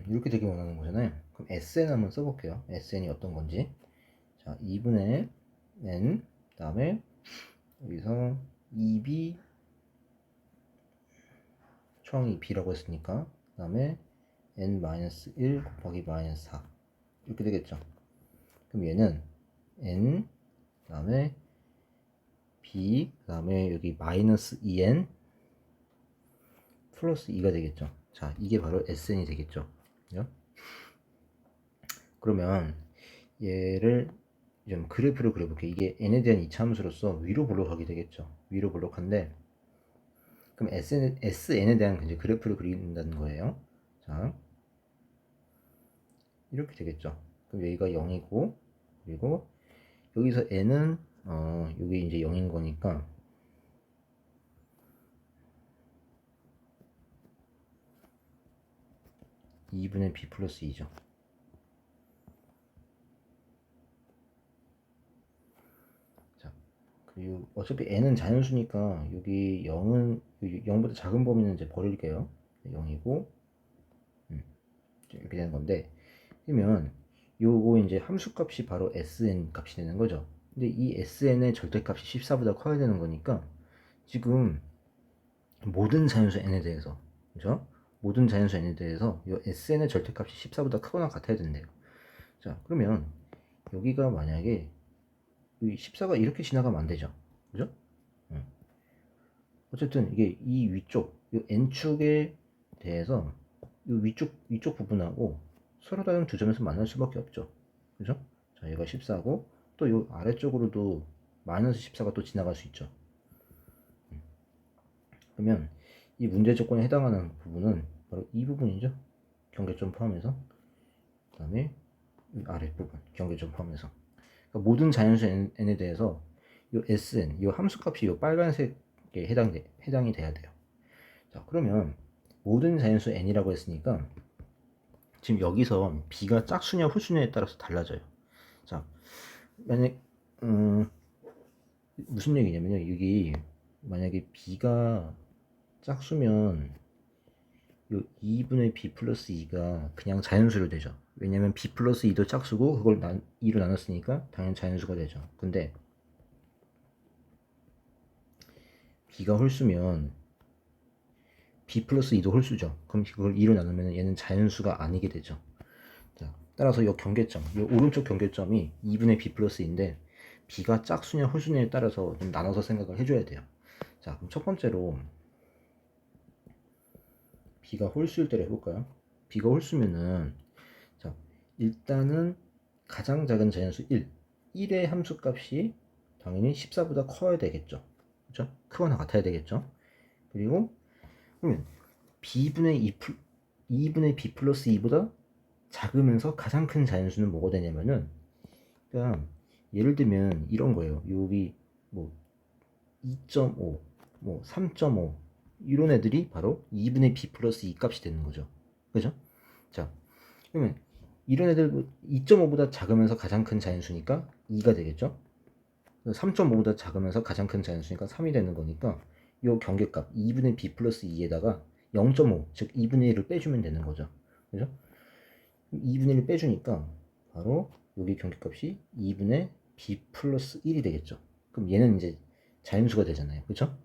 이렇게 되길 원하는 거잖아요. 그럼 SN 한번 써볼게요. SN이 어떤 건지. 자, 2분의 N, 그 다음에 여기서 2B, 초항이 B라고 했으니까, 그 다음에 N-1 곱하기 마이너스 4. 이렇게 되겠죠. 그럼 얘는 N, 그 다음에 B, 그 다음에 여기 마이너스 2N 플러스 2가 되겠죠. 자, 이게 바로 SN이 되겠죠. 그죠? 그러면 얘를 좀 그래프를 그려볼게요. 이게 n에 대한 이차함수로서 위로 볼록하게 되겠죠. 위로 볼록한데 그럼 SN에 대한 이제 그래프를 그린다는 거예요. 자, 이렇게 되겠죠. 그럼 여기가 0이고 그리고 여기서 n은 여기 이제 0인 거니까 (2분의 b 플러스 2죠) 그리고 어차피 n은 자연수니까 여기 0은 0보다 작은 범위는 이제 버릴게요. 0이고 이렇게 되는 건데 그러면 요거 이제 함수값이 바로 sn 값이 되는 거죠. 근데 이 sn의 절대값이 14보다 커야 되는 거니까 지금 모든 자연수 n에 대해서 그죠? 모든 자연수 n에 대해서 요 sn의 절대값이 14보다 크거나 같아야 된대요. 자 그러면 여기가 만약에 14가 이렇게 지나가면 안 되죠. 그죠? 어쨌든 이게 이 위쪽 이 n축에 대해서 이 위쪽 부분하고 서로 다른 두 점에서 만날 수밖에 없죠. 그죠? 자, 얘가 14고 또 이 아래쪽으로도 마이너스 14가 또 지나갈 수 있죠. 그러면 이 문제 조건에 해당하는 부분은 바로 이 부분이죠. 경계점 포함해서. 그 다음에 이 아랫부분 경계점 포함해서. 그러니까 모든 자연수 n에 대해서 이 sn, 이 함수값이 이 빨간색에 해당이 돼야 돼요. 자, 그러면 모든 자연수 n이라고 했으니까 지금 여기서 b가 짝수냐 홀수냐에 따라서 달라져요. 자, 만약 무슨 얘기냐면요. 여기 만약에 b가 짝수면 요 2분의 b 플러스 2가 그냥 자연수로 되죠. 왜냐면 b 플러스 2도 짝수고 그걸 2로 나눴으니까 당연히 자연수가 되죠. 근데 b가 홀수면 b 플러스 2도 홀수죠. 그럼 그걸 2로 나누면 얘는 자연수가 아니게 되죠. 자, 따라서 이 경계점, 이 오른쪽 경계점이 2분의 b 플러스 2인데 B가 짝수냐 홀수냐에 따라서 좀 나눠서 생각을 해줘야 돼요. 자, 그럼 첫 번째로 B가 홀수일 때를 해볼까요? B가 홀수면은, 자, 일단은 가장 작은 자연수 1의 함수값이 당연히 14보다 커야 되겠죠. 그죠? 크거나 같아야 되겠죠. 그리고 그러면 B분의 2분의 B 플러스 2보다 작으면서 가장 큰 자연수는 뭐가 되냐면은, 그러니까 예를 들면 이런 거예요. 여기 뭐 2.5, 뭐 3.5 이런 애들이 바로 2분의 B 플러스 2 값이 되는 거죠. 그죠? 자, 그러면 이런 애들 2.5보다 작으면서 가장 큰 자연수니까 2가 되겠죠? 3.5보다 작으면서 가장 큰 자연수니까 3이 되는 거니까 이 경계값 2분의 B 플러스 2에다가 0.5, 즉 2분의 1을 빼주면 되는 거죠. 그죠? 2분의 1을 빼주니까 바로 여기 경계값이 2분의 B 플러스 1이 되겠죠. 그럼 얘는 이제 자연수가 되잖아요. 그쵸?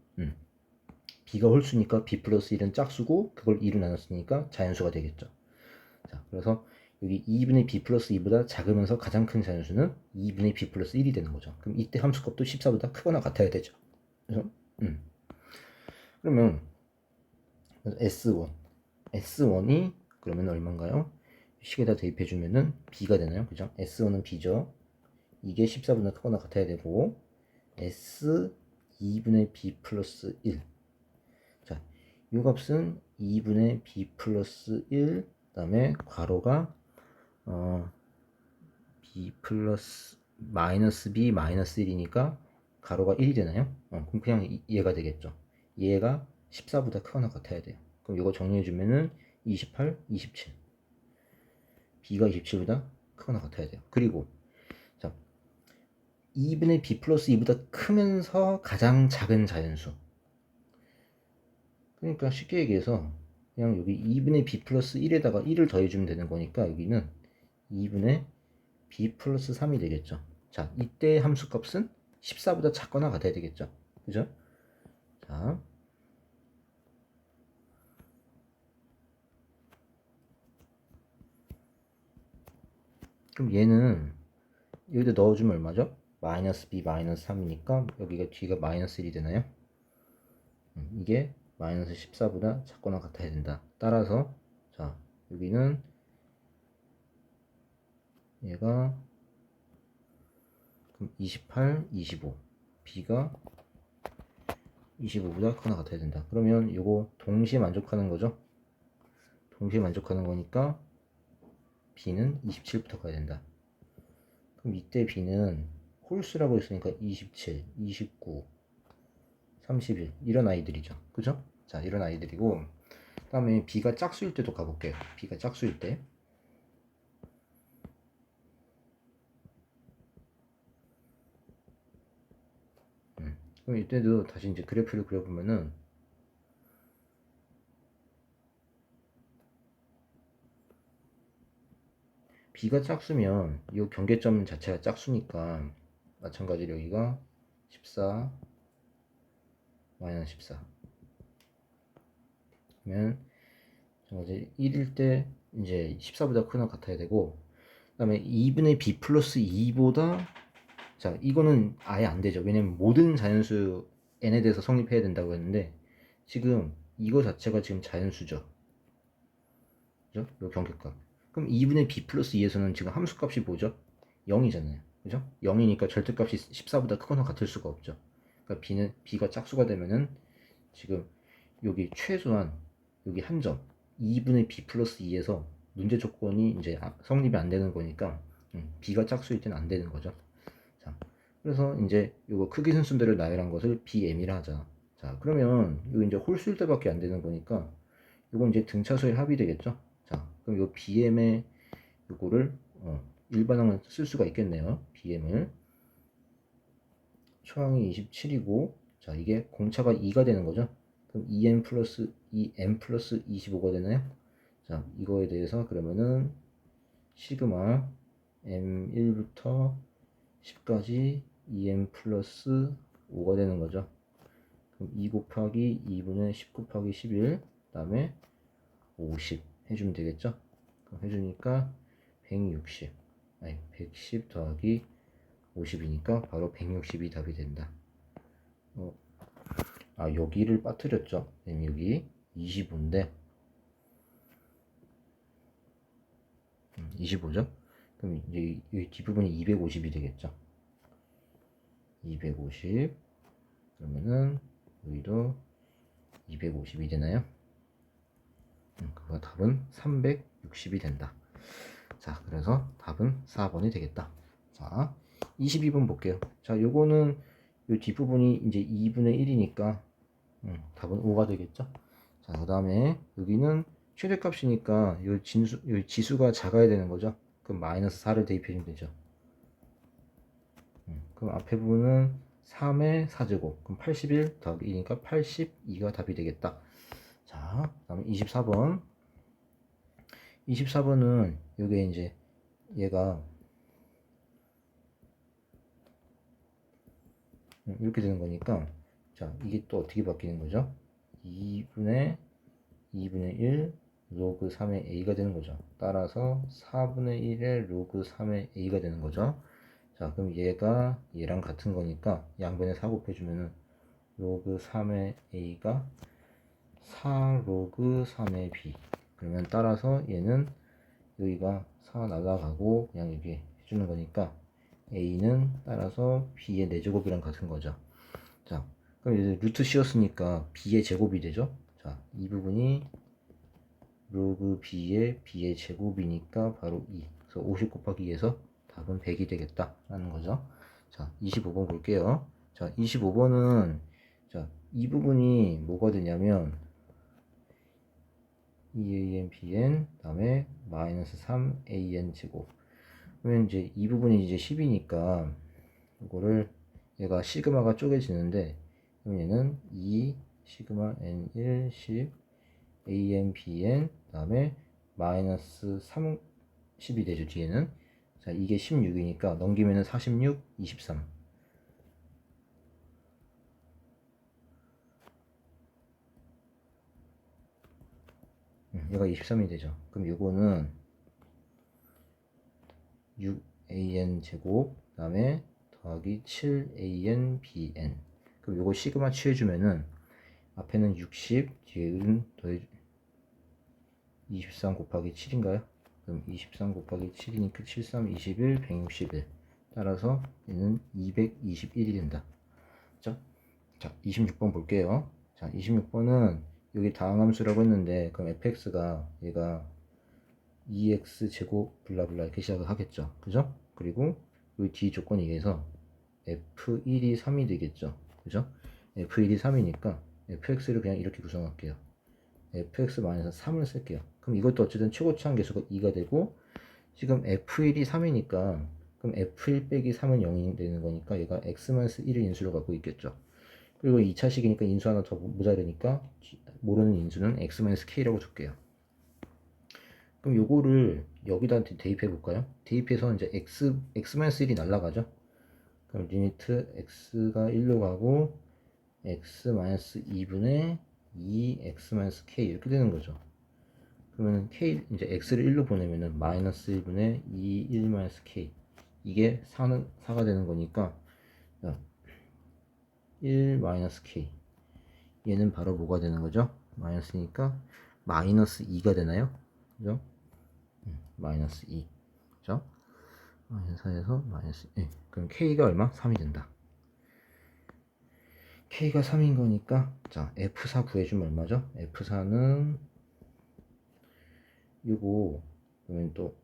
B가 홀수니까 B 플러스 1은 짝수고 그걸 2로 나눴으니까 자연수가 되겠죠. 자, 그래서 여기 2분의 B 플러스 2보다 작으면서 가장 큰 자연수는 2분의 B 플러스 1이 되는 거죠. 그럼 이때 함수값도 14보다 크거나 같아야 되죠. 그래서 그러면 S1이 그러면 얼마인가요? 식에다 대입해주면은 B가 되나요? 그죠? S1은 B죠. 이게 14보다 크거나 같아야 되고 S 2분의 B 플러스 1. 자, 이 값은 2분의 B 플러스 1, 그 다음에 괄호가 B 플러스 마이너스 B 마이너스 1이니까 가로가 1이 되나요? 그럼 그냥 얘가 되겠죠. 얘가 14보다 크거나 같아야 돼요. 그럼 이거 정리해주면은 28, 27. B가 27보다 크거나 같아야 돼요. 그리고 자, 2분의 B 플러스 2보다 크면서 가장 작은 자연수. 그러니까 쉽게 얘기해서 그냥 여기 2분의 B 플러스 1에다가 1을 더해주면 되는 거니까 여기는 2분의 B 플러스 3이 되겠죠. 자, 이때 함수값은 14보다 작거나 같아야 되겠죠. 그죠? 자, 그럼 얘는 여기다 넣어주면 얼마죠? 마이너스 B 마이너스 3이니까 여기가 뒤가 마이너스 1이 되나요? 이게 마이너스 14보다 작거나 같아야 된다. 따라서 자, 여기는 얘가 그럼 28, 25 B가 25보다 크거나 같아야 된다. 그러면 이거 동시에 만족하는 거죠? 동시에 만족하는 거니까 B는 27부터 가야 된다. 그럼 이때 B는 홀수라고 했으니까 27, 29, 31 이런 아이들이죠. 그죠? 자, 이런 아이들이고 그 다음에 B가 짝수일 때도 가볼게요. B가 짝수일 때 그럼 이때도 다시 이제 그래프를 그려보면은 B가 짝수면 이 경계점 자체가 짝수니까 마찬가지로 여기가 14 마이너스 14 그러면 이제 1일 때 이제 14보다 크거나 같아야 되고 그 다음에 2분의 B 플러스 2보다 자 이거는 아예 안 되죠. 왜냐면 모든 자연수 n에 대해서 성립해야 된다고 했는데 지금 이거 자체가 지금 자연수죠. 그죠? 요 경계값. 그럼 2분의 B 플러스 2에서는 지금 함수값이 뭐죠? 0이잖아요. 그죠? 0이니까 절대값이 14보다 크거나 같을 수가 없죠. 그러니까 B가 짝수가 되면은 지금 여기 최소한 여기 한 점 2분의 B 플러스 2에서 문제 조건이 이제 성립이 안 되는 거니까 B가 짝수일 때는 안 되는 거죠. 자, 그래서 이제 요거 크기 순서대로 나열한 것을 BM이라 하자. 자, 그러면 이거 이제 홀수일 때밖에 안 되는 거니까 이건 이제 등차수의 합이 되겠죠. 자, 그럼 요 BM의 요거를 일반항을 쓸 수가 있겠네요. BM을 초항이 27이고 자, 이게 공차가 2가 되는 거죠. 그럼 2m 플러스 2m 플러스 25가 되나요? 자, 이거에 대해서 그러면은 시그마 m1부터 10까지 2m 플러스 5가 되는 거죠. 그럼 2 곱하기 2분의 10 곱하기 11 그 다음에 50 해주면 되겠죠. 그럼 해주니까 160 아니 110 더하기 50이니까 바로 160이 답이 된다. 여기를 빠뜨렸죠. 여기 25인데 25죠. 그럼 이제 이 뒷부분이 250이 되겠죠. 250 그러면은 여기도 250이 되나요? 그거 답은 360이 된다. 자, 그래서 답은 4번이 되겠다. 자, 22번 볼게요. 자, 요거는 요 뒷부분이 이제 2분의 1이니까 답은 5가 되겠죠. 자, 그 다음에 여기는 최대값이니까 요 지수가 작아야 되는 거죠. 그럼 마이너스 4를 대입해주면 되죠. 그럼 앞에 부분은 3의 4제곱. 그럼 81 더하기 2니까 82가 답이 되겠다. 자, 그 다음에 24번. 24번은 요게 이제 얘가 이렇게 되는 거니까, 자, 이게 또 어떻게 바뀌는 거죠? 2분의 1 로그 3의 a가 되는 거죠. 따라서 4분의 1의 로그 3의 a가 되는 거죠. 자, 그럼 얘가 얘랑 같은 거니까 양변에 4 곱해주면은 로그 3의 a가 4 로그 3의 b. 그러면 따라서 얘는 여기가 4 날라가고 그냥 이렇게 해주는 거니까 a는 따라서 b의 4제곱이랑 같은 거죠. 자, 그럼 이제 루트 씌웠으니까 b의 제곱이 되죠. 자, 이 부분이 로그 b의 제곱이니까 바로 2. 그래서 50 곱하기 2에서 답은 100이 되겠다 라는 거죠. 자, 25번 볼게요. 자, 25번은 자, 이 부분이 뭐가 되냐면 2an bn 다음에 마이너스 3an 제곱. 그러면 이제 이 부분이 이제 10이니까 이거를 얘가 시그마가 쪼개지는데 그럼 얘는 2 시그마 n1 10 an bn 다음에 마이너스 3 10이 되죠. 뒤에는 자, 이게 16이니까 넘기면은 46 23. 얘가 23이 되죠. 그럼 요거는 6an 제곱 다음에 더하기 7an bn. 그럼 요거 시그마 취해주면은 앞에는 60 뒤에는 더해 23 곱하기 7인가요? 그럼 23 곱하기 7이니까 73 21 161. 따라서 얘는 221이 된다. 그죠? 자, 26번 볼게요. 자, 26번은 여기 다항함수라고 했는데 그럼 fx가 얘가 2x 제곱 블라블라 이렇게 시작을 하겠죠. 그죠? 그리고 이 뒤 조건에 의해서 f1이 3이 되겠죠. 그죠? f1이 3이니까 fx를 그냥 이렇게 구성할게요. fx-3을 쓸게요. 그럼 이것도 어쨌든 최고차항 계수가 2가 되고 지금 f1이 3이니까 그럼 f1 빼기 3은 0이 되는 거니까 얘가 x-1을 인수로 갖고 있겠죠. 그리고 2차식이니까 인수 하나 더 모자르니까 모르는 인수는 x-k라고 줄게요. 그럼 요거를 여기다 대입해 볼까요? 대입해서 이제 x-1이 날라가죠. 그럼 리미트 x가 1로 가고 x-2분의 2x-k 이렇게 되는 거죠. 그러면 k 이제 x를 1로 보내면은 마이너스 1분의 2 1-k 이게 4가 되는 거니까 1-k 얘는 바로 뭐가 되는 거죠? 마이너스니까 마이너스 2가 되나요? 그죠? 마이너스 2 그죠? 마이너스 4에서 마이너스 1 그럼 k가 얼마? 3이 된다. k가 3인 거니까 자 f4 구해주면 얼마죠? f4는 요거 그러면 또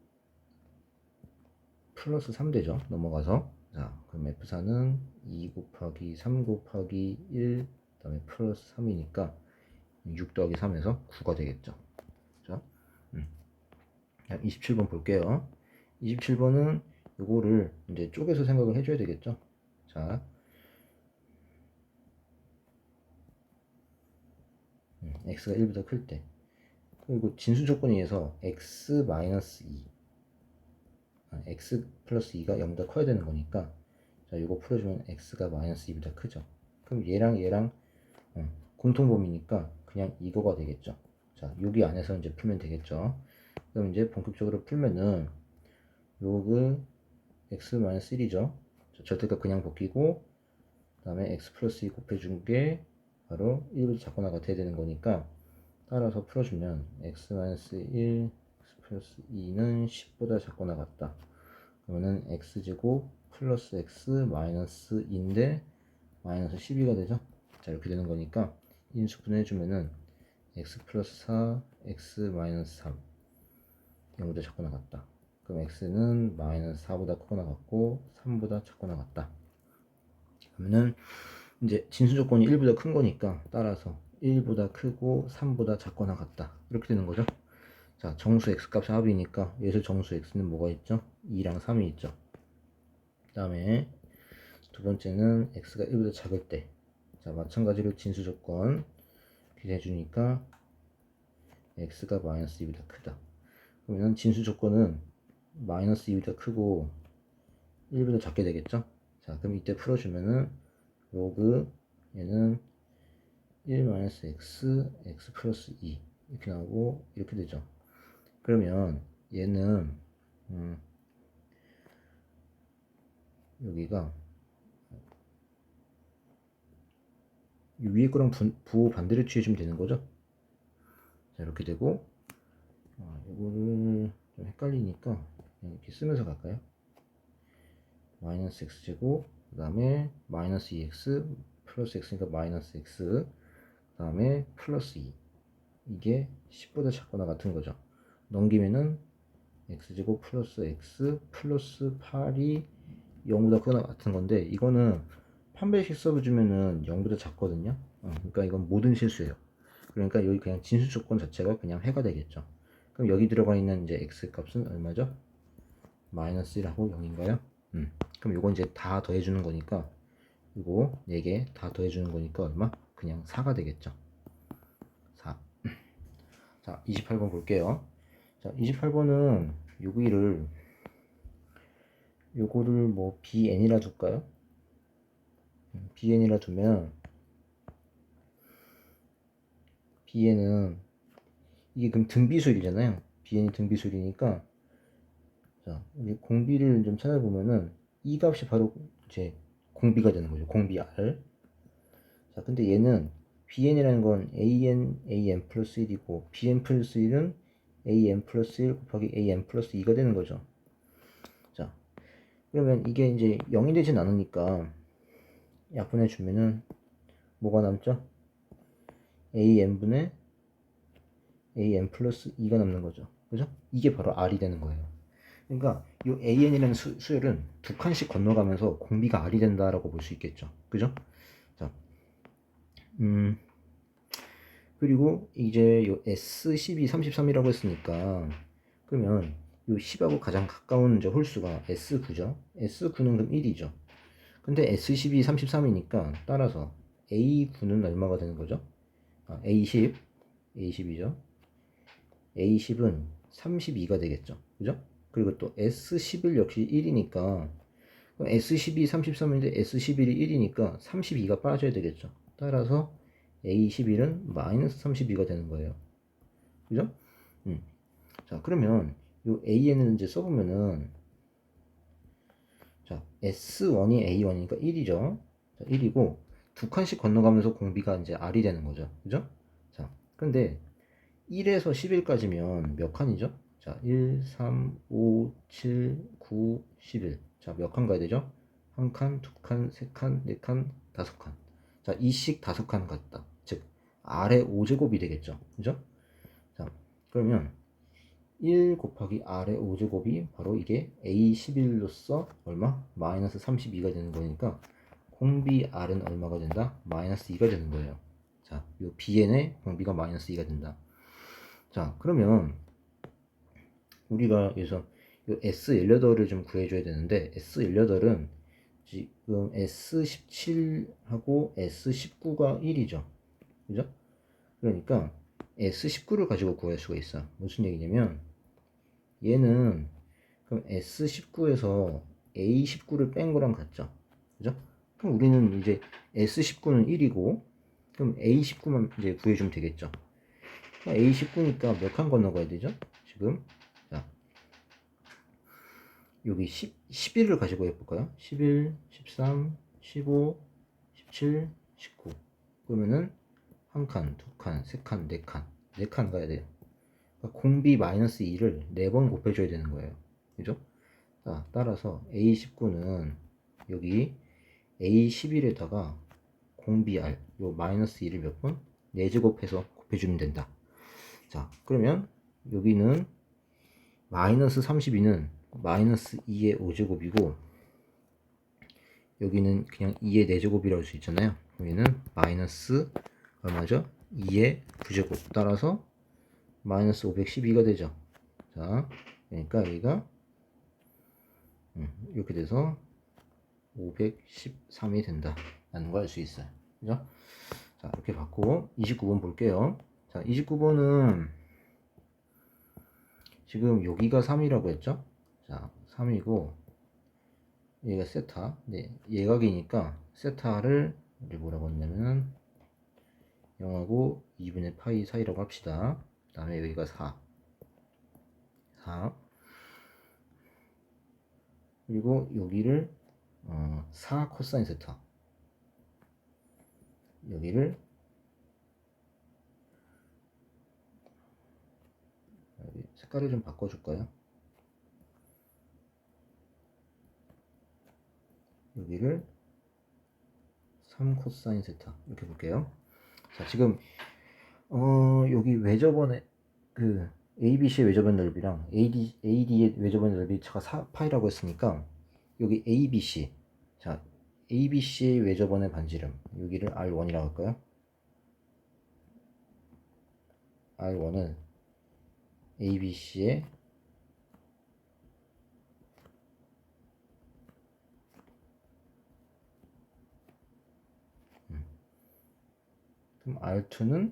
플러스 3 되죠. 넘어가서 자 그럼 f4는 2 곱하기 3 곱하기 1 그다음에 플러스 3이니까 6 더하기 3에서 9가 되겠죠. 자, 27번 볼게요. 27번은 요거를 이제 쪼개서 생각을 해줘야 되겠죠. 자, x가 1보다 클 때. 그리고 진수 조건에 의해서 x-2 x 플러스 2가 0보다 커야 되는 거니까 자 이거 풀어주면 x가 마이너스 2보다 크죠. 그럼 얘랑 공통범위니까 그냥 이거가 되겠죠. 자 여기 안에서 이제 풀면 되겠죠. 그럼 이제 본격적으로 풀면은 로그 x 마이너스 1이죠. 절대값 그냥 벗기고 그 다음에 x 플러스 2 곱해준 게 바로 1보다 작거나 같아야 되는 거니까 따라서 풀어주면 x 마이너스 1 x 플러스 2는 10보다 작거나 같다. 그러면은 x제곱 플러스 x 마이너스 2인데 마이너스 12가 되죠. 자, 이렇게 되는 거니까 인수분해 해주면은 x 플러스 4 x 마이너스 3 0보다 작거나 같다. 그럼 x는 마이너스 4보다 크거나 같고 3보다 작거나 같다. 그러면은 이제 진수 조건이 1보다 큰 거니까 따라서 1보다 크고 3보다 작거나 같다. 이렇게 되는 거죠. 자, 정수 x값이 합이니까 여기서 정수 x는 뭐가 있죠? 2랑 3이 있죠. 그 다음에 두 번째는 x가 1보다 작을 때, 자, 마찬가지로 진수 조건 기재해 주니까 x가 마이너스 2보다 크다. 그러면 진수 조건은 마이너스 2보다 크고 1보다 작게 되겠죠? 자, 그럼 이때 풀어주면은 로그 얘는 1 마이너스 x, x 플러스 2 이렇게 나오고 이렇게 되죠. 그러면 얘는 여기가 이 위에 거랑 부호 반대로 취해주면 되는 거죠. 자, 이렇게 되고 이거를 좀 헷갈리니까 이렇게 쓰면서 갈까요? 마이너스 x제곱 그 다음에 마이너스 2x 플러스 x니까 마이너스 x 그 다음에 플러스 2 이게 10보다 작거나 같은 거죠. 넘기면은 x제곱 플러스 x 플러스 8이 0보다 크거나 같은 건데 이거는 판별식 써주면은 0보다 작거든요. 그러니까 이건 모든 실수예요. 그러니까 여기 그냥 진수 조건 자체가 그냥 해가 되겠죠. 그럼 여기 들어가 있는 이제 x 값은 얼마죠? 마이너스 1하고 0인가요? 그럼 이거 이제 다 더해주는 거니까 이거 4개 다 더해주는 거니까 얼마? 그냥 4가 되겠죠. 4. 자, 28번 볼게요. 자, 28번은 요거를 뭐 bn이라 둘까요? bn이라 두면 bn은 이게 그럼 등비수열이잖아요. bn이 등비수열이니까 자, 우리 공비를 좀 찾아보면은 이 값이 바로 이제 공비가 되는 거죠. 공비 r. 자, 근데 얘는 bn이라는 건 an 플러스 1이고 bn 플러스 1은 an 플러스 1 곱하기 an 플러스 2가 되는 거죠. 자, 그러면 이게 이제 0이 되진 않으니까 약분해 주면은 뭐가 남죠? an분의 an 플러스 2가 남는 거죠. 그죠? 이게 바로 r이 되는 거예요. 그러니까 이 an이라는 수열은 두 칸씩 건너가면서 공비가 r이 된다라고 볼 수 있겠죠. 그죠? 자, 그리고 이제 요 S12, 33이라고 했으니까 그러면 요 10하고 가장 가까운 이제 홀수가 S9죠. S9는 그럼 1이죠. 근데 S12, 33이니까 따라서 A9는 얼마가 되는 거죠? A10, A10이죠. A10은 32가 되겠죠. 그죠? 그리고 또 S11 역시 1이니까 S12, 33인데 S11이 1이니까 32가 빠져야 되겠죠. 따라서 A11은 마이너스 32가 되는 거예요. 그죠? 자, 그러면 요 AN을 이제 써보면은 자, S1이 A1이니까 1이죠. 자, 1이고 두 칸씩 건너가면서 공비가 이제 R이 되는 거죠. 그죠? 자, 근데 1에서 11까지면 몇 칸이죠? 자, 1, 3, 5, 7, 9, 11. 자, 몇 칸 가야 되죠? 한 칸, 두 칸, 세 칸, 네 칸, 다섯 칸. 자, 이씩 다섯 칸 갔다. 즉, R의 5제곱이 되겠죠. 그죠? 자, 그러면 1 곱하기 R의 5제곱이 바로 이게 A11로서 얼마? 마이너스 32가 되는 거니까 공비 R은 얼마가 된다? 마이너스 2가 되는 거예요. 자, 요 BN의 공비가 마이너스 2가 된다. 자, 그러면 우리가 여기서 요 S18을 좀 구해줘야 되는데 S18은 지금 S17하고 S19가 1이죠. 그죠? 그러니까 S19를 가지고 구할 수가 있어. 무슨 얘기냐면 얘는 그럼 S19에서 A19를 뺀 거랑 같죠. 그죠? 그럼 우리는 이제 S19는 1이고 그럼 A19만 이제 구해주면 되겠죠. A19니까 몇 칸 건너가야 되죠? 지금 자 여기 11을 가지고 해볼까요? 11, 13, 15, 17, 19. 그러면은 한 칸, 두 칸, 세 칸, 네 칸, 네 칸 가야 돼요. 그러니까 공비 마이너스 2를 4번 곱해줘야 되는 거예요. 그죠? 자, 따라서 A19는 여기 A11에다가 공비 R, 요 마이너스 2를 몇 번? 4제곱해서 곱해주면 된다. 자, 그러면 여기는 마이너스 32는 마이너스 2의 5제곱이고 여기는 그냥 2의 4제곱이라고 할 수 있잖아요. 여기는 마이너스 얼마죠? 2의 9제곱 따라서 마이너스 512가 되죠. 자, 그러니까 여기가 이렇게 돼서 513이 된다 라는 걸 알 수 있어요. 그죠? 자, 이렇게 받고 29번 볼게요. 자, 29번은 지금 여기가 3이라고 했죠? 자, 3이고 얘가 세타. 네, 예각이니까 세타를 이제 뭐라고 했냐면 0하고 2분의 파이 사이라고 합시다. 그 다음에 여기가 4. 그리고 여기를 4 코사인 세타. 여기를 색깔을 좀 바꿔줄까요? 여기를 3 코사인 세타 이렇게 볼게요. 자, 지금 여기 외접원의 그 ABC의 외접원 넓이랑 AD의 외접원 넓이 차가 4파이라고 했으니까 여기 ABC, 자 ABC의 외접원의 반지름 여기를 R1이라고 할까요? R1은 ABC의 그럼 R2는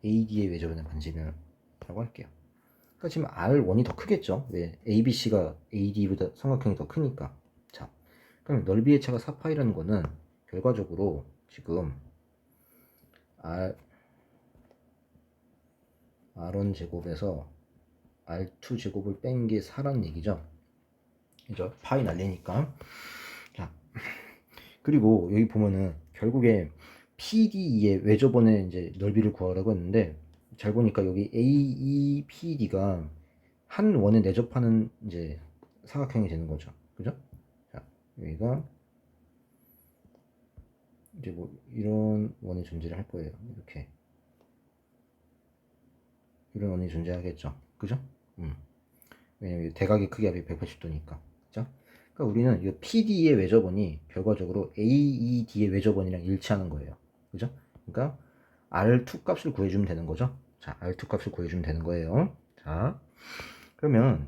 AD의 외접원의 반지름이라고 할게요. 그러니까 지금 R1이 더 크겠죠? 왜? ABC가 AD보다 삼각형이 더 크니까. 자, 그럼 넓이의 차가 4파이라는 거는 결과적으로 지금 R1 제곱에서 R2 제곱을 뺀 게 4라는 얘기죠. 그죠? 파이 날리니까. 자, 그리고 여기 보면은 결국에 PD의 외접원의 이제 넓이를 구하라고 했는데 잘 보니까 여기 AEPD가 한 원에 내접하는 이제 사각형이 되는 거죠. 그죠? 자, 여기가 이제 뭐 이런 원이 존재를 할 거예요. 이렇게 이런 원이 존재하겠죠. 그죠? 왜냐면 대각의 크기가 180도니까. 그죠? 그러니까 우리는 이 PD의 외접원이 결과적으로 AED의 외접원이랑 일치하는 거예요. 그죠? 그러니까 R2 값을 구해주면 되는 거죠. 자, R2 값을 구해주면 되는 거예요. 자, 그러면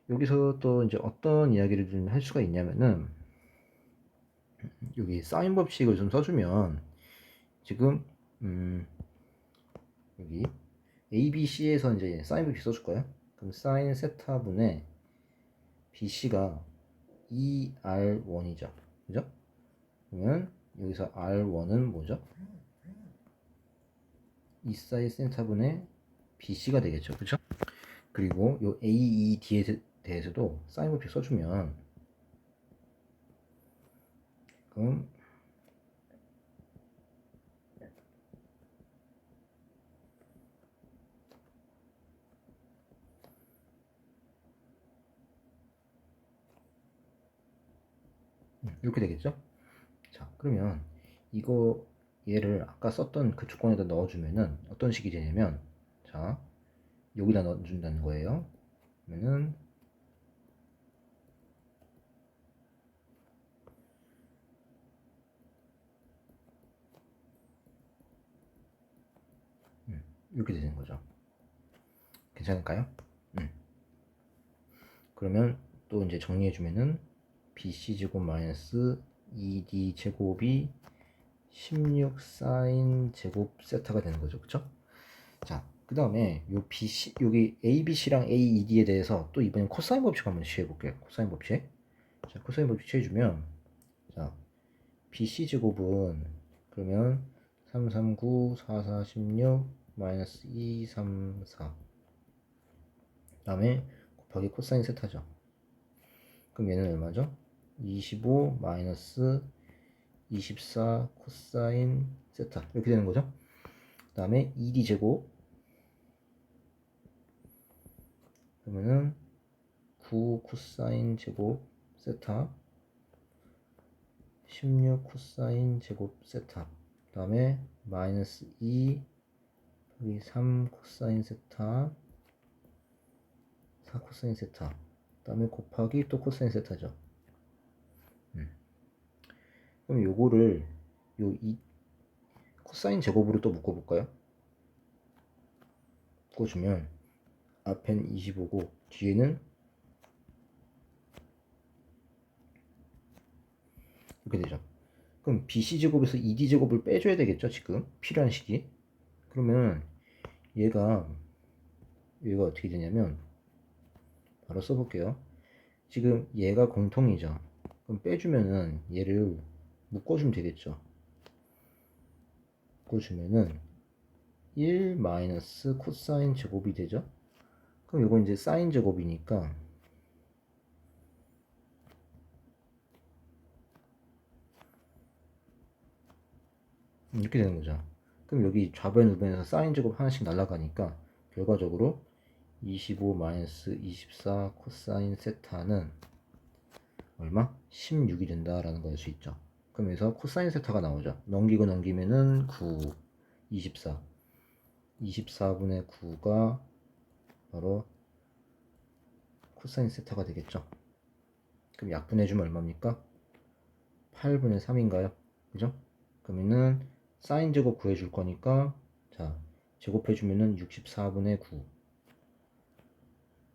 여기서 또 이제 어떤 이야기를 좀 할 수가 있냐면은 여기 사인 법칙을 좀 써주면 지금 여기 ABC에서 이제 사인 법칙 써줄까요? 그럼 사인 세타분의 BC가 2R1이죠. 그죠? 그러면 여기서 R1은 뭐죠? 2 사인 세타분의 BC가 되겠죠. 그죠? 그리고 요 AED에 대해서도 사인 법칙 써주면 그럼 이렇게 되겠죠? 자, 그러면 이거 얘를 아까 썼던 그 조건에다 넣어주면은 어떤 식이 되냐면 자, 여기다 넣어준다는 거예요. 그러면은 이렇게 되는 거죠. 괜찮을까요? 그러면 또 이제 정리해주면은 BC제곱 마이너스 2D 제곱이 16 사인 제곱 세타가 되는 거죠. 그쵸? 자, 그 다음에 요 BC, 여기 ABC랑 AED에 대해서 또 이번엔 코사인 법칙 한번 취해볼게요. 코사인 법칙. 자, 코사인 법칙 취해주면 자, BC제곱은 그러면 339, 44, 16, 마이너스 2, 3, 4 다음에 곱하기 코사인 세타죠. 그럼 얘는 얼마죠? 25 마이너스 24 코사인 세타 이렇게 되는 거죠. 그 다음에 2d 제곱 그러면은 9 코사인 제곱 세타 16 코사인 제곱 세타 그 다음에 마이너스 2 여기 3 코사인 세타 4 코사인 세타 그 다음에 곱하기 또 코사인 세타죠. 그럼 요거를 요 코사인 제곱으로 또 묶어볼까요? 묶어주면 앞엔 25고 뒤에는 이렇게 되죠. 그럼 BC제곱에서 ED제곱을 빼줘야 되겠죠, 지금 필요한 식이. 그러면 얘가 어떻게 되냐면 바로 써볼게요. 지금 얘가 공통이죠. 그럼 빼주면은 얘를 묶어주면 되겠죠. 묶어주면은 1 마이너스 코사인 제곱이 되죠. 그럼 이건 이제 사인 제곱이니까 이렇게 되는 거죠. 그럼 여기 좌변 우변에서 사인 제곱 하나씩 날아가니까 결과적으로 25 마이너스 24 코사인 세타는 얼마? 16이 된다라는 걸 알 수 있죠. 그러면서 코사인 세타가 나오죠. 넘기고 넘기면은 9, 24. 24분의 9가 바로 코사인 세타가 되겠죠. 그럼 약분해주면 얼마입니까? 8분의 3인가요? 그죠? 그러면은 사인 제곱 구해줄 거니까 자 제곱해주면은 64분의 9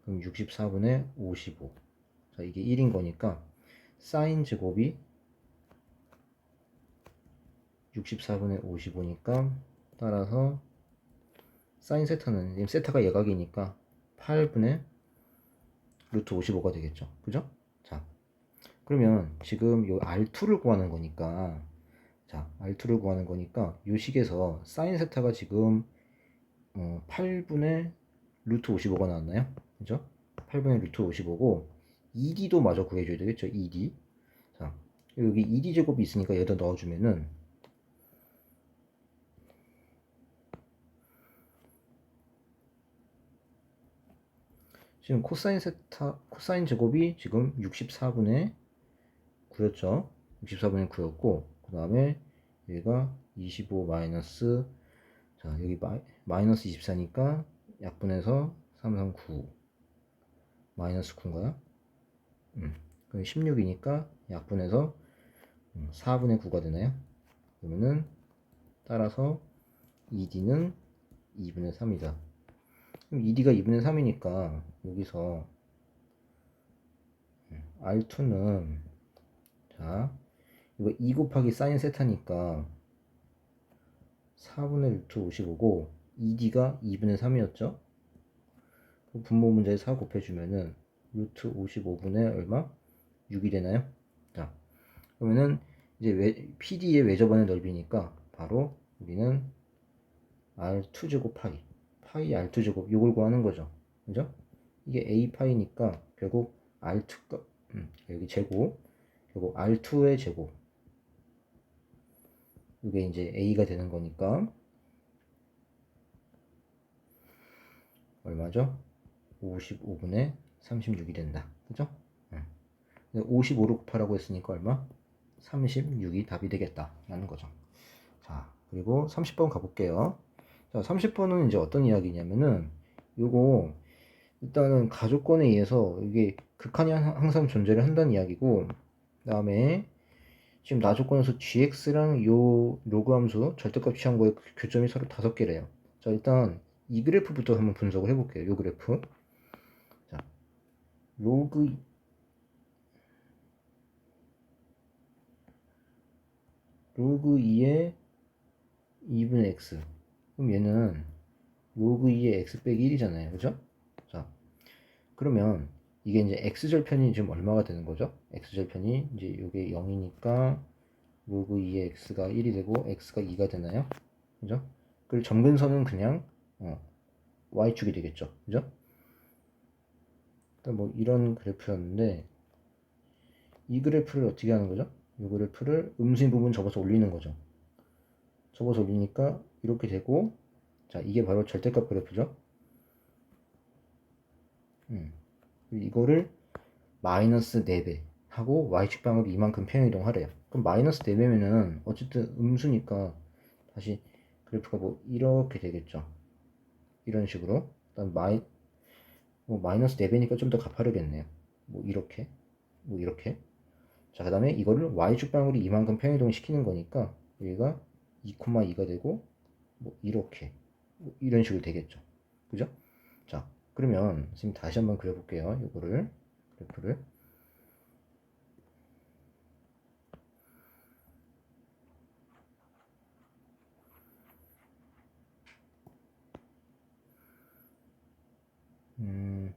그럼 64분의 55 자 이게 1인 거니까 사인 제곱이 64분의 55니까 따라서 사인 세타는 지금 세타가 예각이니까 8분의 루트 55가 되겠죠. 그죠? 자 그러면 지금 요 R2를 구하는 거니까 자 R2를 구하는 거니까 요 식에서 사인 세타가 지금 8분의 루트 55가 나왔나요? 그죠? 8분의 루트 55고 ED도 마저 구해줘야 되겠죠. ED 자 여기 ED 제곱이 있으니까 여기다 넣어주면은 지금 코사인 제곱이 지금 64분의 9였죠. 64분의 9였고 그 다음에 얘가 25 마이너스 자 여기 마이너스 24니까 약분해서 339 마이너스 9인가요? 그럼 16이니까 약분해서 4분의 9가 되나요? 그러면은 따라서 ED는 2분의 3이다. 그럼 ED가 2분의 3이니까 여기서 R2는 자 이거 2 곱하기 사인 세타니까 4분의 루트 55고 ED가 2분의 3이었죠? 분모 문제에 4 곱해주면은 루트 55분의 얼마? 6이 되나요? 자 그러면은 이제 PD의 외접원의 넓이니까 바로 우리는 R2제곱 파이 R2제곱 이걸 구하는 거죠. 그죠? 이게 A 파이니까 결국 R2가 여기 제곱 결국 R2의 제곱 이게 이제 A가 되는 거니까 얼마죠? 55분의 36이 된다. 그죠? 55를 곱하라고 했으니까 얼마? 36이 답이 되겠다 라는 거죠. 자 그리고 30번 가볼게요. 자 30번은 이제 어떤 이야기냐면은 요거 일단은 가족권에 의해서 이게 극한이 항상 존재를 한다는 이야기고 그 다음에 지금 나조건에서 gx랑 요 로그 함수 절대값 취한 거의 교점이 서로 5개래요. 자 일단 이 그래프부터 한번 분석을 해볼게요. 요 그래프 자 로그 로그 2의 2분의 x 그럼 얘는 로그 2의 x 빼기 1이잖아요. 그죠? 자 그러면 이게 이제 x절편이 지금 얼마가 되는 거죠? x절편이 이제 이게 0이니까 로그 2의 x가 1이 되고 x가 2가 되나요? 그죠? 그리고 점근선은 그냥 y축이 되겠죠. 그죠? 일단 뭐 이런 그래프였는데 이 그래프를 어떻게 하는 거죠? 이 그래프를 음수인 부분 접어서 올리는 거죠. 접어서 올리니까 이렇게 되고, 자, 이게 바로 절대값 그래프죠. 이거를 마이너스 4배 하고 y축방으로 이만큼 평행이동 하래요. 그럼 마이너스 4배면은 어쨌든 음수니까 다시 그래프가 뭐 이렇게 되겠죠. 이런 식으로. 일단 뭐 마이너스 4배니까 좀 더 가파르겠네요. 뭐 이렇게, 뭐 이렇게. 자, 그 다음에 이거를 y축방으로 이만큼 평행이동 시키는 거니까 여기가 2,2가 되고 뭐 이렇게, 뭐 이런 식으로 되겠죠. 그죠? 자, 그러면 선생님 다시 한번 그려볼게요. 이거를 그래프를. 음,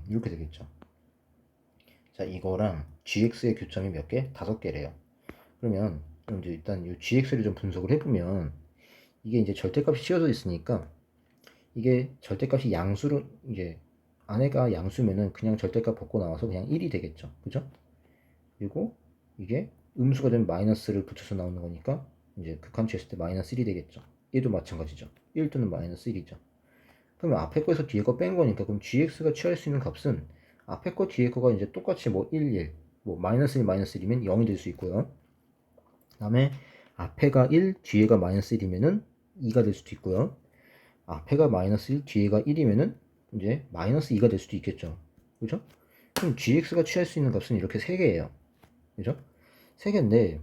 이렇게 되겠죠. 자, 이거랑 gx의 교점이 몇 개? 5개래요. 그러면 이제 일단 이 gx를 좀 분석을 해보면 이게 이제 절대값이 씌워져 있으니까 이게 절대값이 양수로 이제 안에가 양수면은 그냥 절대값 벗고 나와서 그냥 1이 되겠죠. 그죠? 그리고 이게 음수가 되면 마이너스를 붙여서 나오는 거니까 이제 극한치했을 때 마이너스 1이 되겠죠. 얘도 마찬가지죠. 1 또는 마이너스 1이죠. 그러면 앞에 거에서 뒤에 거 뺀 거니까 그럼 gx가 취할 수 있는 값은 앞에 거 뒤에 거가 이제 똑같이 뭐 1, 1, 뭐 마이너스 1, 마이너스 1이면 0이 될 수 있고요. 그 다음에 앞에가 1, 뒤에가 마이너스 1이면은 2가 될 수도 있고요. 앞에가 마이너스 1, 뒤에가 1이면은 이제 마이너스 2가 될 수도 있겠죠. 그죠? 그럼 gx가 취할 수 있는 값은 이렇게 3개예요. 그죠? 3개인데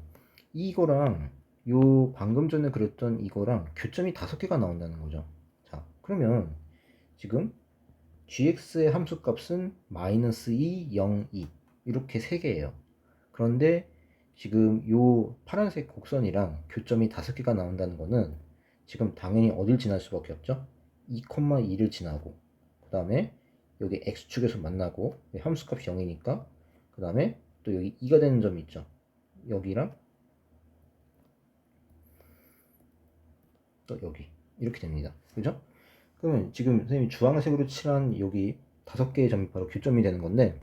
이거랑 요 방금 전에 그렸던 이거랑 교점이 5개가 나온다는 거죠. 자, 그러면 지금 gx의 함수값은 마이너스 2, 0, 2 이렇게 3개예요. 그런데 지금 요 파란색 곡선이랑 교점이 5개가 나온다는 거는 지금 당연히 어딜 지날 수밖에 없죠? 2,2를 지나고 그 다음에 여기 x축에서 만나고 함수값이 0이니까 그 다음에 또 여기 2가 되는 점이 있죠. 여기랑 또 여기 이렇게 됩니다. 그죠? 그러면 지금 선생님이 주황색으로 칠한 여기 5개의 점이 바로 교점이 되는 건데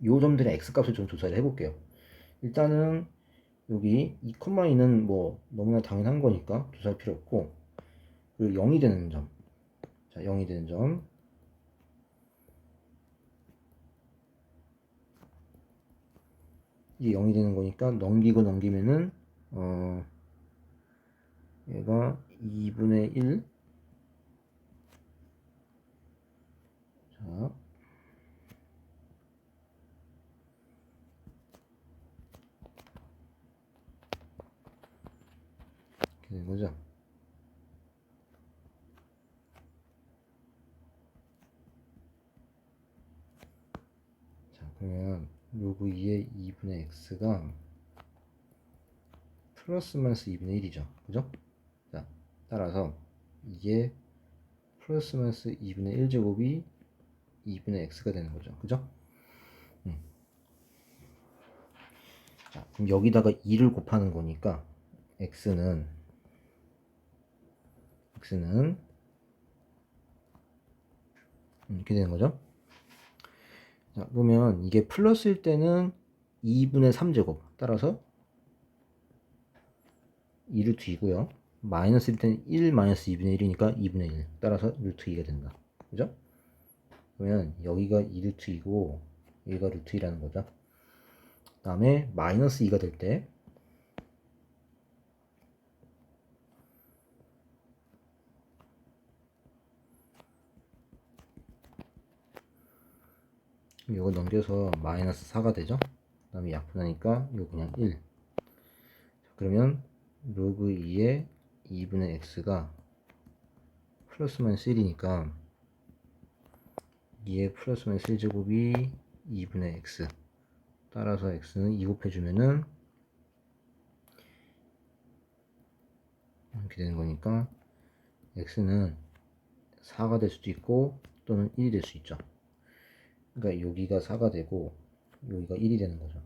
요 점들의 x값을 좀 조사를 해볼게요. 일단은 여기 2,2는 뭐 너무나 당연한 거니까 조사할 필요 없고 그리고 0이 되는 점, 자 0이 되는 점 이게 0이 되는 거니까 넘기고 넘기면은 얘가 2분의 1 자, 이렇게 되는 거죠. 자, 그러면 로그 2의 2분의 x가 플러스 마이너스 2분의 1이죠. 그죠? 자, 따라서 이게 플러스 마이너스 2분의 1제곱이 2분의 x가 되는 거죠. 그죠? 자, 그럼 여기다가 2를 곱하는 거니까 x는 이렇게 되는 거죠. 자, 그러면 이게 플러스일 때는 2분의 3제곱 따라서 2를 두이고요. 마이너스일 때는 1 마이너스 2분의 1이니까 2분의 1 따라서 루트 2가 된다. 그죠? 그러면 여기가 2 루트 2고 여기가 루트 2라는 거죠. 그 다음에 마이너스 2가 될 때 이거 넘겨서 마이너스 4가 되죠. 그 다음에 약분하니까 이거 그냥 1. 자, 그러면 로그 2의 2분의 x가 플러스 마이너스 1이니까 2의 플러스 마이너스 1제곱이 2분의 x 따라서 x는 2 곱해주면은 이렇게 되는 거니까 x는 4가 될 수도 있고 또는 1이 될 수 있죠. 그러니까 여기가 4가 되고 여기가 1이 되는 거죠.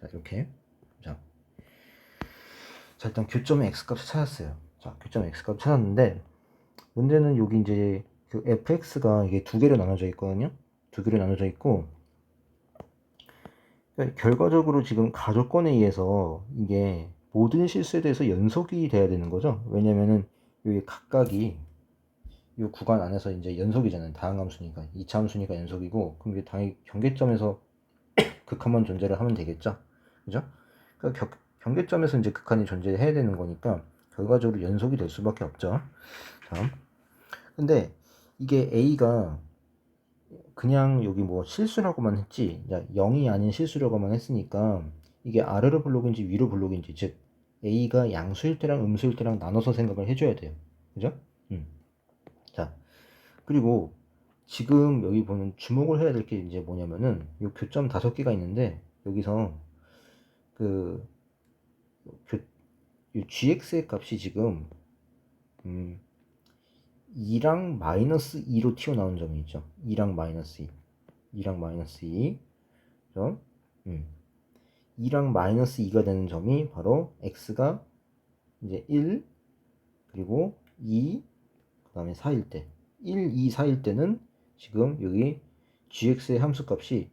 자, 이렇게. 자, 일단 교점의 x값을 찾았어요. 자, 교점 x값 찾았는데 문제는 여기 이제 그 fx가 이게 두 개로 나눠져 있거든요. 두 개로 나눠져 있고, 그러니까 결과적으로 지금 가족권에 의해서 이게 모든 실수에 대해서 연속이 돼야 되는 거죠. 왜냐면은 여기 각각이 이 구간 안에서 이제 연속이잖아요. 다항함수니까 2차 함수니까 연속이고, 그럼 이게 당연히 경계점에서 극한만 존재를 하면 되겠죠. 그죠? 그러니까 경계점에서 이제 극한이 존재해야 되는 거니까 결과적으로 연속이 될 수밖에 없죠. 자, 근데 이게 A가 그냥 여기 뭐 실수라고만 했지 0이 아닌 실수라고만 했으니까 이게 아래로 블록인지 위로 블록인지, 즉 A가 양수일 때랑 음수일 때랑 나눠서 생각을 해줘야 돼요. 그죠? 자, 그리고 지금 여기 보면 주목을 해야 될 게 이제 뭐냐면은 이 교점 5개가 있는데 여기서 그 이 gx의 값이 지금 2랑 마이너스 2로 튀어나온 점이 있죠. 2랑 마이너스 2. 2랑 마이너스 2. 그죠? 2랑 마이너스 2가 되는 점이 바로 x가 이제 1, 그리고 2, 그 다음에 4일 때. 1, 2, 4일 때는 지금 여기 gx의 함수값이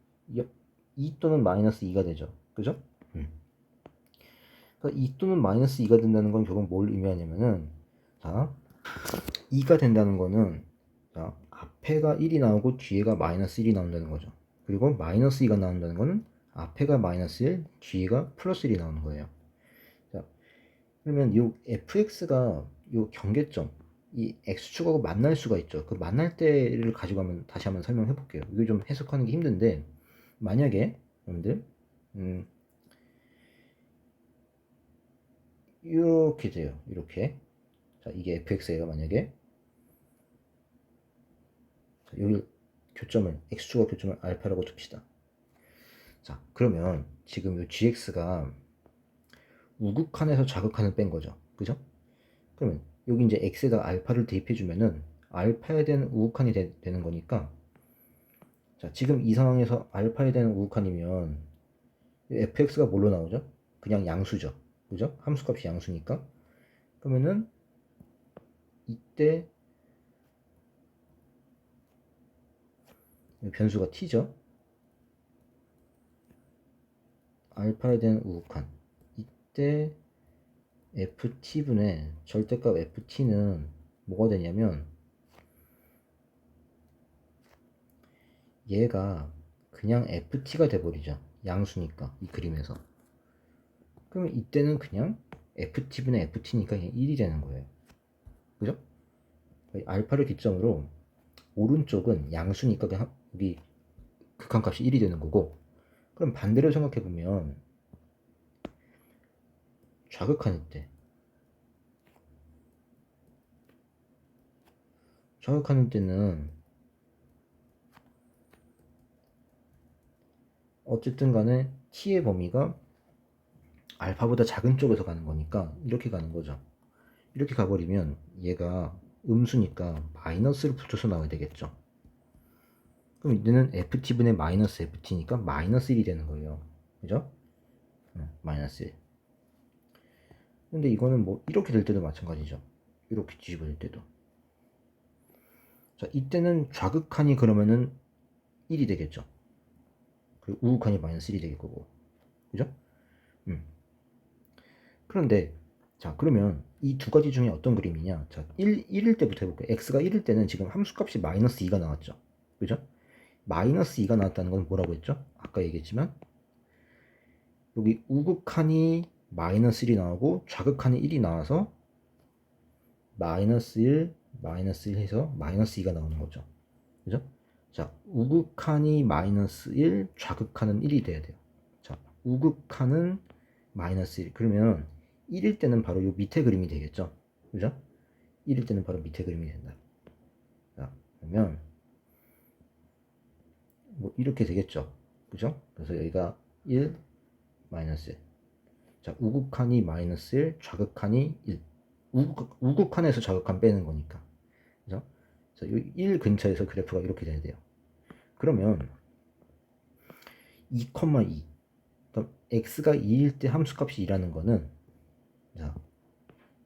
2 또는 마이너스 2가 되죠. 그죠? 그러니까 2 또는 마이너스 2가 된다는 건 결국 뭘 의미하냐면은, 자, 2가 된다는 거는, 자, 앞에가 1이 나오고 뒤에가 마이너스 1이 나온다는 거죠. 그리고 마이너스 2가 나온다는 거는 앞에가 마이너스 1, 뒤에가 플러스 1이 나오는 거예요. 자, 그러면 이 fx가 이 경계점, 이 x축하고 만날 수가 있죠. 그 만날 때를 가지고 한번 다시 한번 설명해 볼게요. 이거 좀 해석하는 게 힘든데, 만약에 여러분들 이렇게 돼요. 이렇게. 자, 이게 fx예요. 만약에 자, 여기 교점을 x축과 교점을 알파라고 둡시다. 자, 그러면 지금 이 gx가 우극한에서 좌극한을 뺀 거죠. 그죠? 그러면 여기 이제 x에다 알파를 대입해 주면은 알파에 대한 우극한이 되는 거니까, 자, 지금 이 상황에서 알파에 대한 우극한이면 fx가 뭘로 나오죠? 그냥 양수죠. 그죠? 함수값이 양수니까. 그러면은 이때 변수가 t죠. 알파에 대한 우극한. 이때 ft분의 절대값 ft는 뭐가 되냐면, 얘가 그냥 ft가 돼버리죠. 양수니까 이 그림에서. 그러면 이때는 그냥 ft분의 ft니까 그냥 1이 되는 거예요. 그죠? 알파를 기점으로 오른쪽은 양수니까 그냥 여기 극한값이 1이 되는 거고, 그럼 반대로 생각해 보면 좌극한일 때, 좌극한일 때는 어쨌든 간에 t의 범위가 알파보다 작은 쪽에서 가는 거니까 이렇게 가는 거죠. 이렇게 가버리면 얘가 음수니까 마이너스를 붙여서 나와야 되겠죠. 그럼 이때는 ft분의 마이너스 ft니까 마이너스 1이 되는 거예요. 그죠? 마이너스 1. 근데 이거는 뭐 이렇게 될 때도 마찬가지죠. 이렇게 뒤집어질 때도. 자, 이때는 좌극한이 그러면은 1이 되겠죠. 그리고 우극한이 마이너스 1이 되겠 거고. 그죠? 그런데 자, 그러면 이 두 가지 중에 어떤 그림이냐? 자, 1일 때부터 해볼게요. x가 1일 때는 지금 함수값이 마이너스 2가 나왔죠. 그죠? 마이너스 2가 나왔다는 건 뭐라고 했죠? 아까 얘기했지만 여기 우극한이 마이너스 1이 나오고 좌극한이 1이 나와서 마이너스 1, 마이너스 1 해서 마이너스 2가 나오는 거죠. 그죠? 자, 우극한이 마이너스 1, 좌극한은 1이 돼야 돼요. 자, 우극한은 마이너스 1. 그러면 1일 때는 바로 요 밑에 그림이 되겠죠. 그죠? 1일 때는 바로 밑에 그림이 된다. 자, 그러면 뭐 이렇게 되겠죠. 그죠? 그래서 여기가 1, 마이너스 1. 자, 우극한이 마이너스 1, 좌극한이 1. 우극한에서 좌극한 빼는 거니까. 그래서 이 1 근처에서 그래프가 이렇게 돼야 돼요. 그러면 2,2 그러니까 x가 2일 때 함수값이 2라는 거는 자,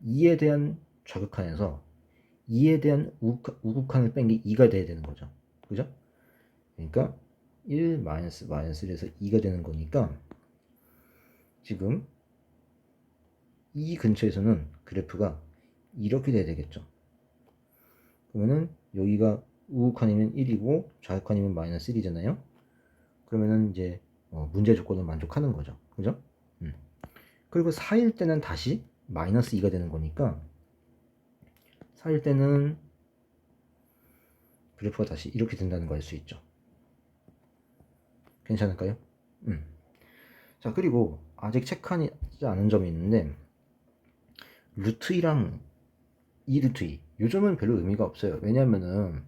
2에 대한 좌극한에서 2에 대한 우극한을 뺀 게 2가 돼야 되는 거죠. 그죠? 그러니까 1 마이너스 1에서 2가 되는 거니까 지금 이 근처에서는 그래프가 이렇게 돼야 되겠죠. 그러면은 여기가 우극한이면 1이고 좌극한이면 마이너스 1이잖아요. 그러면은 이제 문제 조건을 만족하는 거죠. 그죠? 그리고 4일 때는 다시 마이너스 2가 되는 거니까 4일 때는 그래프가 다시 이렇게 된다는 걸 알 수 있죠. 괜찮을까요? 자, 그리고 아직 체크하지 않은 점이 있는데 루트 2랑 2루트 2 요즘은 별로 의미가 없어요. 왜냐면은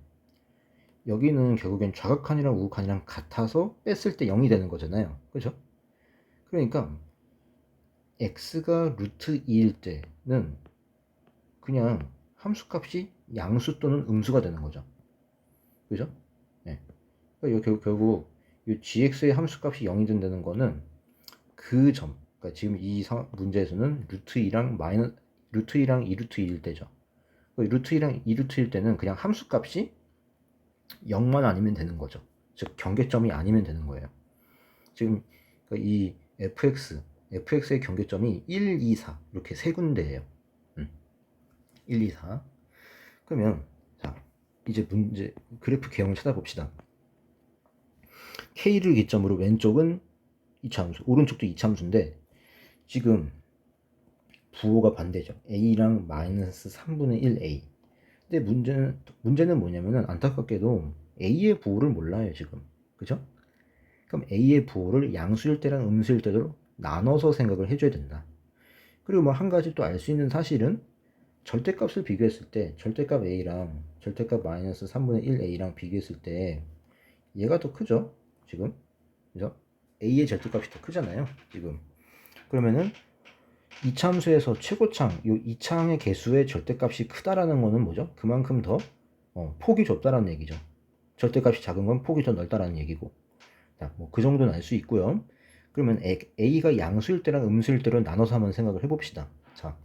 여기는 결국엔 좌극한이랑 우극한이랑 같아서 뺐을 때 0이 되는 거잖아요. 그죠? 그러니까 x가 루트 2일 때는 그냥 함수값이 양수 또는 음수가 되는 거죠. 그죠? 네. 그러니까 결국 이 gx의 함수값이 0이 된다는 거는 그 점, 그러니까 지금 이 문제에서는 루트 2랑 루트 2랑 2루트 2일 때죠. 루트 2랑 2루트 1일 때는 그냥 함수값이 0만 아니면 되는 거죠. 즉 경계점이 아니면 되는 거예요. 지금 이 fx의 경계점이 1, 2, 4 이렇게 세 군데예요. 1, 2, 4. 그러면 자 이제 문제 그래프 개형을 찾아봅시다. K를 기점으로 왼쪽은 이차함수, 오른쪽도 이차함수인데 지금 부호가 반대죠. A랑 마이너스 3분의 1A. 근데 문제는 뭐냐면은 안타깝게도 A의 부호를 몰라요 지금. 그죠? 그럼 A의 부호를 양수일 때랑 음수일 때로 나눠서 생각을 해줘야 된다. 그리고 뭐 한 가지 또 알 수 있는 사실은 절대값을 비교했을 때 절대값 A랑 절대값 마이너스 3분의 1A랑 비교했을 때 얘가 더 크죠 지금. 그죠? A의 절대값이 더 크잖아요 지금. 그러면은 이차함수에서 최고창, 요 이차항의 개수의 절대값이 크다라는 거는 뭐죠? 그만큼 더 폭이 좁다라는 얘기죠. 절대값이 작은 건 폭이 더 넓다라는 얘기고. 자, 뭐 그 정도는 알 수 있고요. 그러면 A가 양수일 때랑 음수일 때로 나눠서 한번 생각을 해봅시다. 자,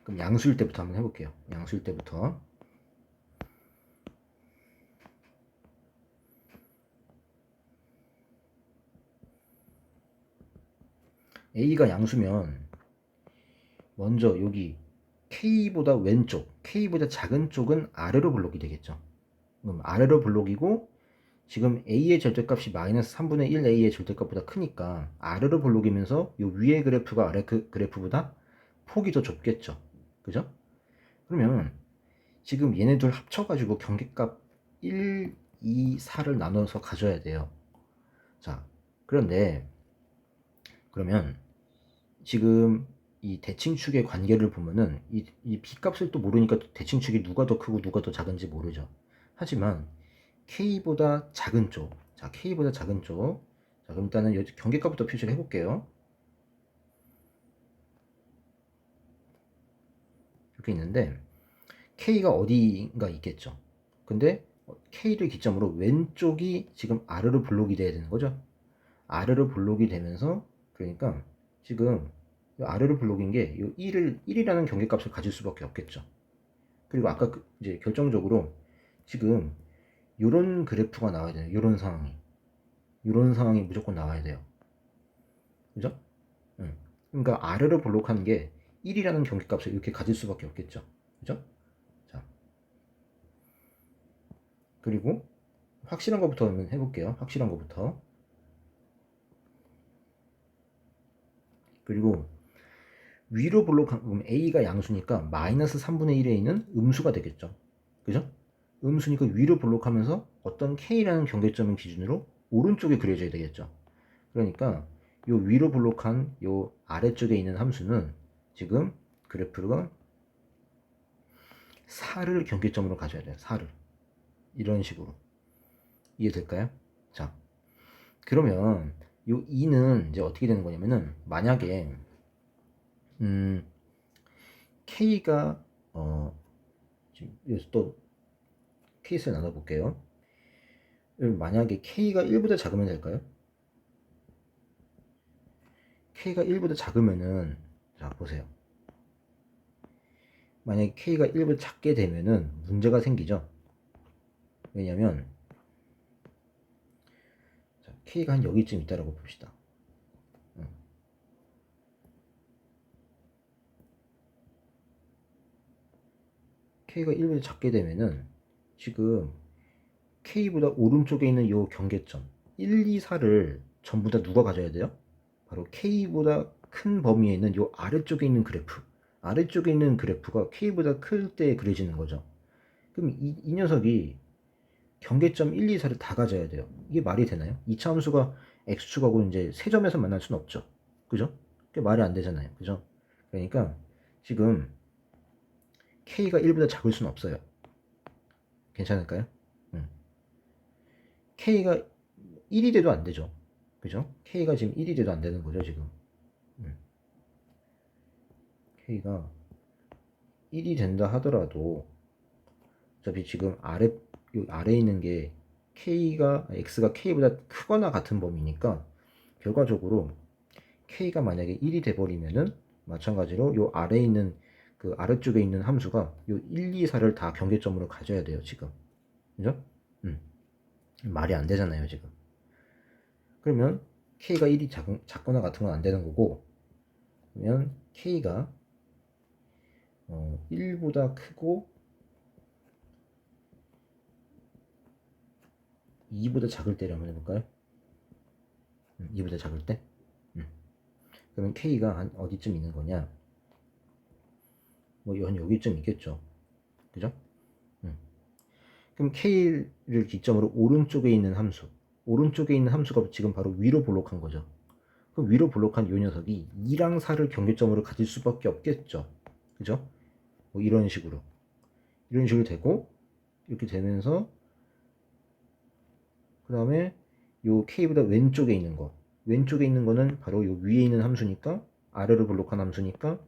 그럼 양수일 때부터 한번 해볼게요. 양수일 때부터. A가 양수면 먼저 여기 K보다 왼쪽, K보다 작은 쪽은 아래로 블록이 되겠죠. 그럼 아래로 블록이고 지금 A의 절대값이 마이너스 3분의 1 A의 절대값보다 크니까 아래로 블록이면서 이 위의 그래프가 아래 그래프보다 폭이 더 좁겠죠. 그죠? 그러면 지금 얘네들 합쳐가지고 경계값 1, 2, 4를 나눠서 가져야 돼요. 자, 그런데 그러면 지금 이 대칭축의 관계를 보면은 이 B값을 또 모르니까 대칭축이 누가 더 크고 누가 더 작은지 모르죠. 하지만 K보다 작은 쪽, 자 K보다 작은 쪽, 자 그럼 일단은 여기 경계값부터 표시를 해볼게요. 이렇게 있는데 K가 어디가 있겠죠. 근데 K를 기점으로 왼쪽이 지금 아래로 블록이 돼야 되는 거죠. 아래로 블록이 되면서 그러니까 지금 아래로 블록인 게 1이라는 경계값을 가질 수밖에 없겠죠. 그리고 아까 이제 결정적으로 지금 요런 그래프가 나와야 돼요. 요런 상황이 무조건 나와야 돼요. 그죠? 그러니까 아래로 블록하는 게 1이라는 경계값을 이렇게 가질 수밖에 없겠죠. 그죠? 자, 그리고 확실한 것부터 한번 해볼게요. 확실한 것부터. 그리고 위로 블록하면 A가 양수니까 마이너스 3분의 1에 있는 음수가 되겠죠. 그죠? 음수니까 위로 블록하면서 어떤 K라는 경계점을 기준으로 오른쪽에 그려져야 되겠죠. 그러니까 요 위로 블록한 요 아래쪽에 있는 함수는 지금 그래프가 4를 경계점으로 가져야 돼요. 4를. 이런 식으로. 이해될까요? 자, 그러면 요 2는 이제 어떻게 되는 거냐면은 만약에 K가 지금 여기서 또 케이스를 나눠볼게요. 만약에 K가 1보다 작으면 될까요? K가 1보다 작으면은, 자, 보세요. 만약에 K가 1보다 작게 되면은 문제가 생기죠. 왜냐면, 자, K가 한 여기쯤 있다라고 봅시다. K가 1보다 작게 되면은 지금 K보다 오른쪽에 있는 요 경계점 1, 2, 4를 전부 다 누가 가져야 돼요? 바로 K보다 큰 범위에 있는 요 아래쪽에 있는 그래프, 아래쪽에 있는 그래프가 K보다 클 때 그려지는 거죠. 그럼 이 녀석이 경계점 1, 2, 4를 다 가져야 돼요. 이게 말이 되나요? 이차 함수가 X축하고 이제 세 점에서 만날 수는 없죠. 그죠? 그게 말이 안 되잖아요. 그죠? 그러니까 지금 K가 1보다 작을 수는 없어요. 괜찮을까요? K가 1이 돼도 안 되죠. 그죠? K가 지금 1이 돼도 안 되는 거죠, 지금. K가 1이 된다 하더라도 어차피 지금 아래에 있는 게 X가 K보다 크거나 같은 범위니까 결과적으로 K가 만약에 1이 돼버리면은 마찬가지로 요 아래에 있는 그 아래쪽에 있는 함수가 요 1, 2, 4를 다 경계점으로 가져야 돼요, 지금. 그죠? 말이 안 되잖아요, 지금. 그러면 K가 1이 작거나 같은 건 안 되는 거고, 그러면 K가 1보다 크고 2보다 작을 때를 한번 해볼까요? 2보다 작을 때? 그러면 K가 한 어디쯤 있는 거냐? 뭐 여기쯤 있겠죠. 그죠? 그럼 K를 기점으로 오른쪽에 있는 함수, 오른쪽에 있는 함수가 지금 바로 위로 볼록한 거죠. 그럼 위로 볼록한 이 녀석이 2랑 4를 경계점으로 가질 수밖에 없겠죠. 그죠? 뭐 이런 식으로 되고, 이렇게 되면서 그 다음에 요 K보다 왼쪽에 있는 거는 바로 요 위에 있는 함수니까, 아래로 볼록한 함수니까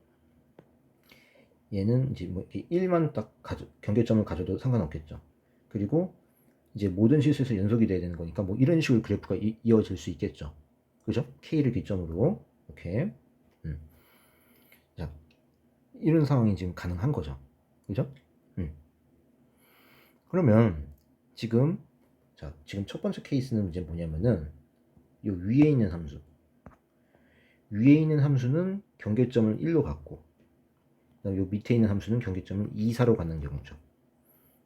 얘는 이제 뭐 이렇게 1만 딱 경계점을 가져도 상관없겠죠. 그리고 이제 모든 실수에서 연속이 돼야 되는 거니까 뭐 이런 식으로 그래프가 이어질 수 있겠죠. 그죠? K를 기점으로 이렇게. 자, 이런 상황이 지금 가능한 거죠. 그죠? 그러면 지금 첫 번째 케이스는 이제 뭐냐면은 요 위에 있는 함수는 경계점을 1로 갖고, 그다음 요 밑에 있는 함수는 경계점을 2, 4로 갖는 경우죠.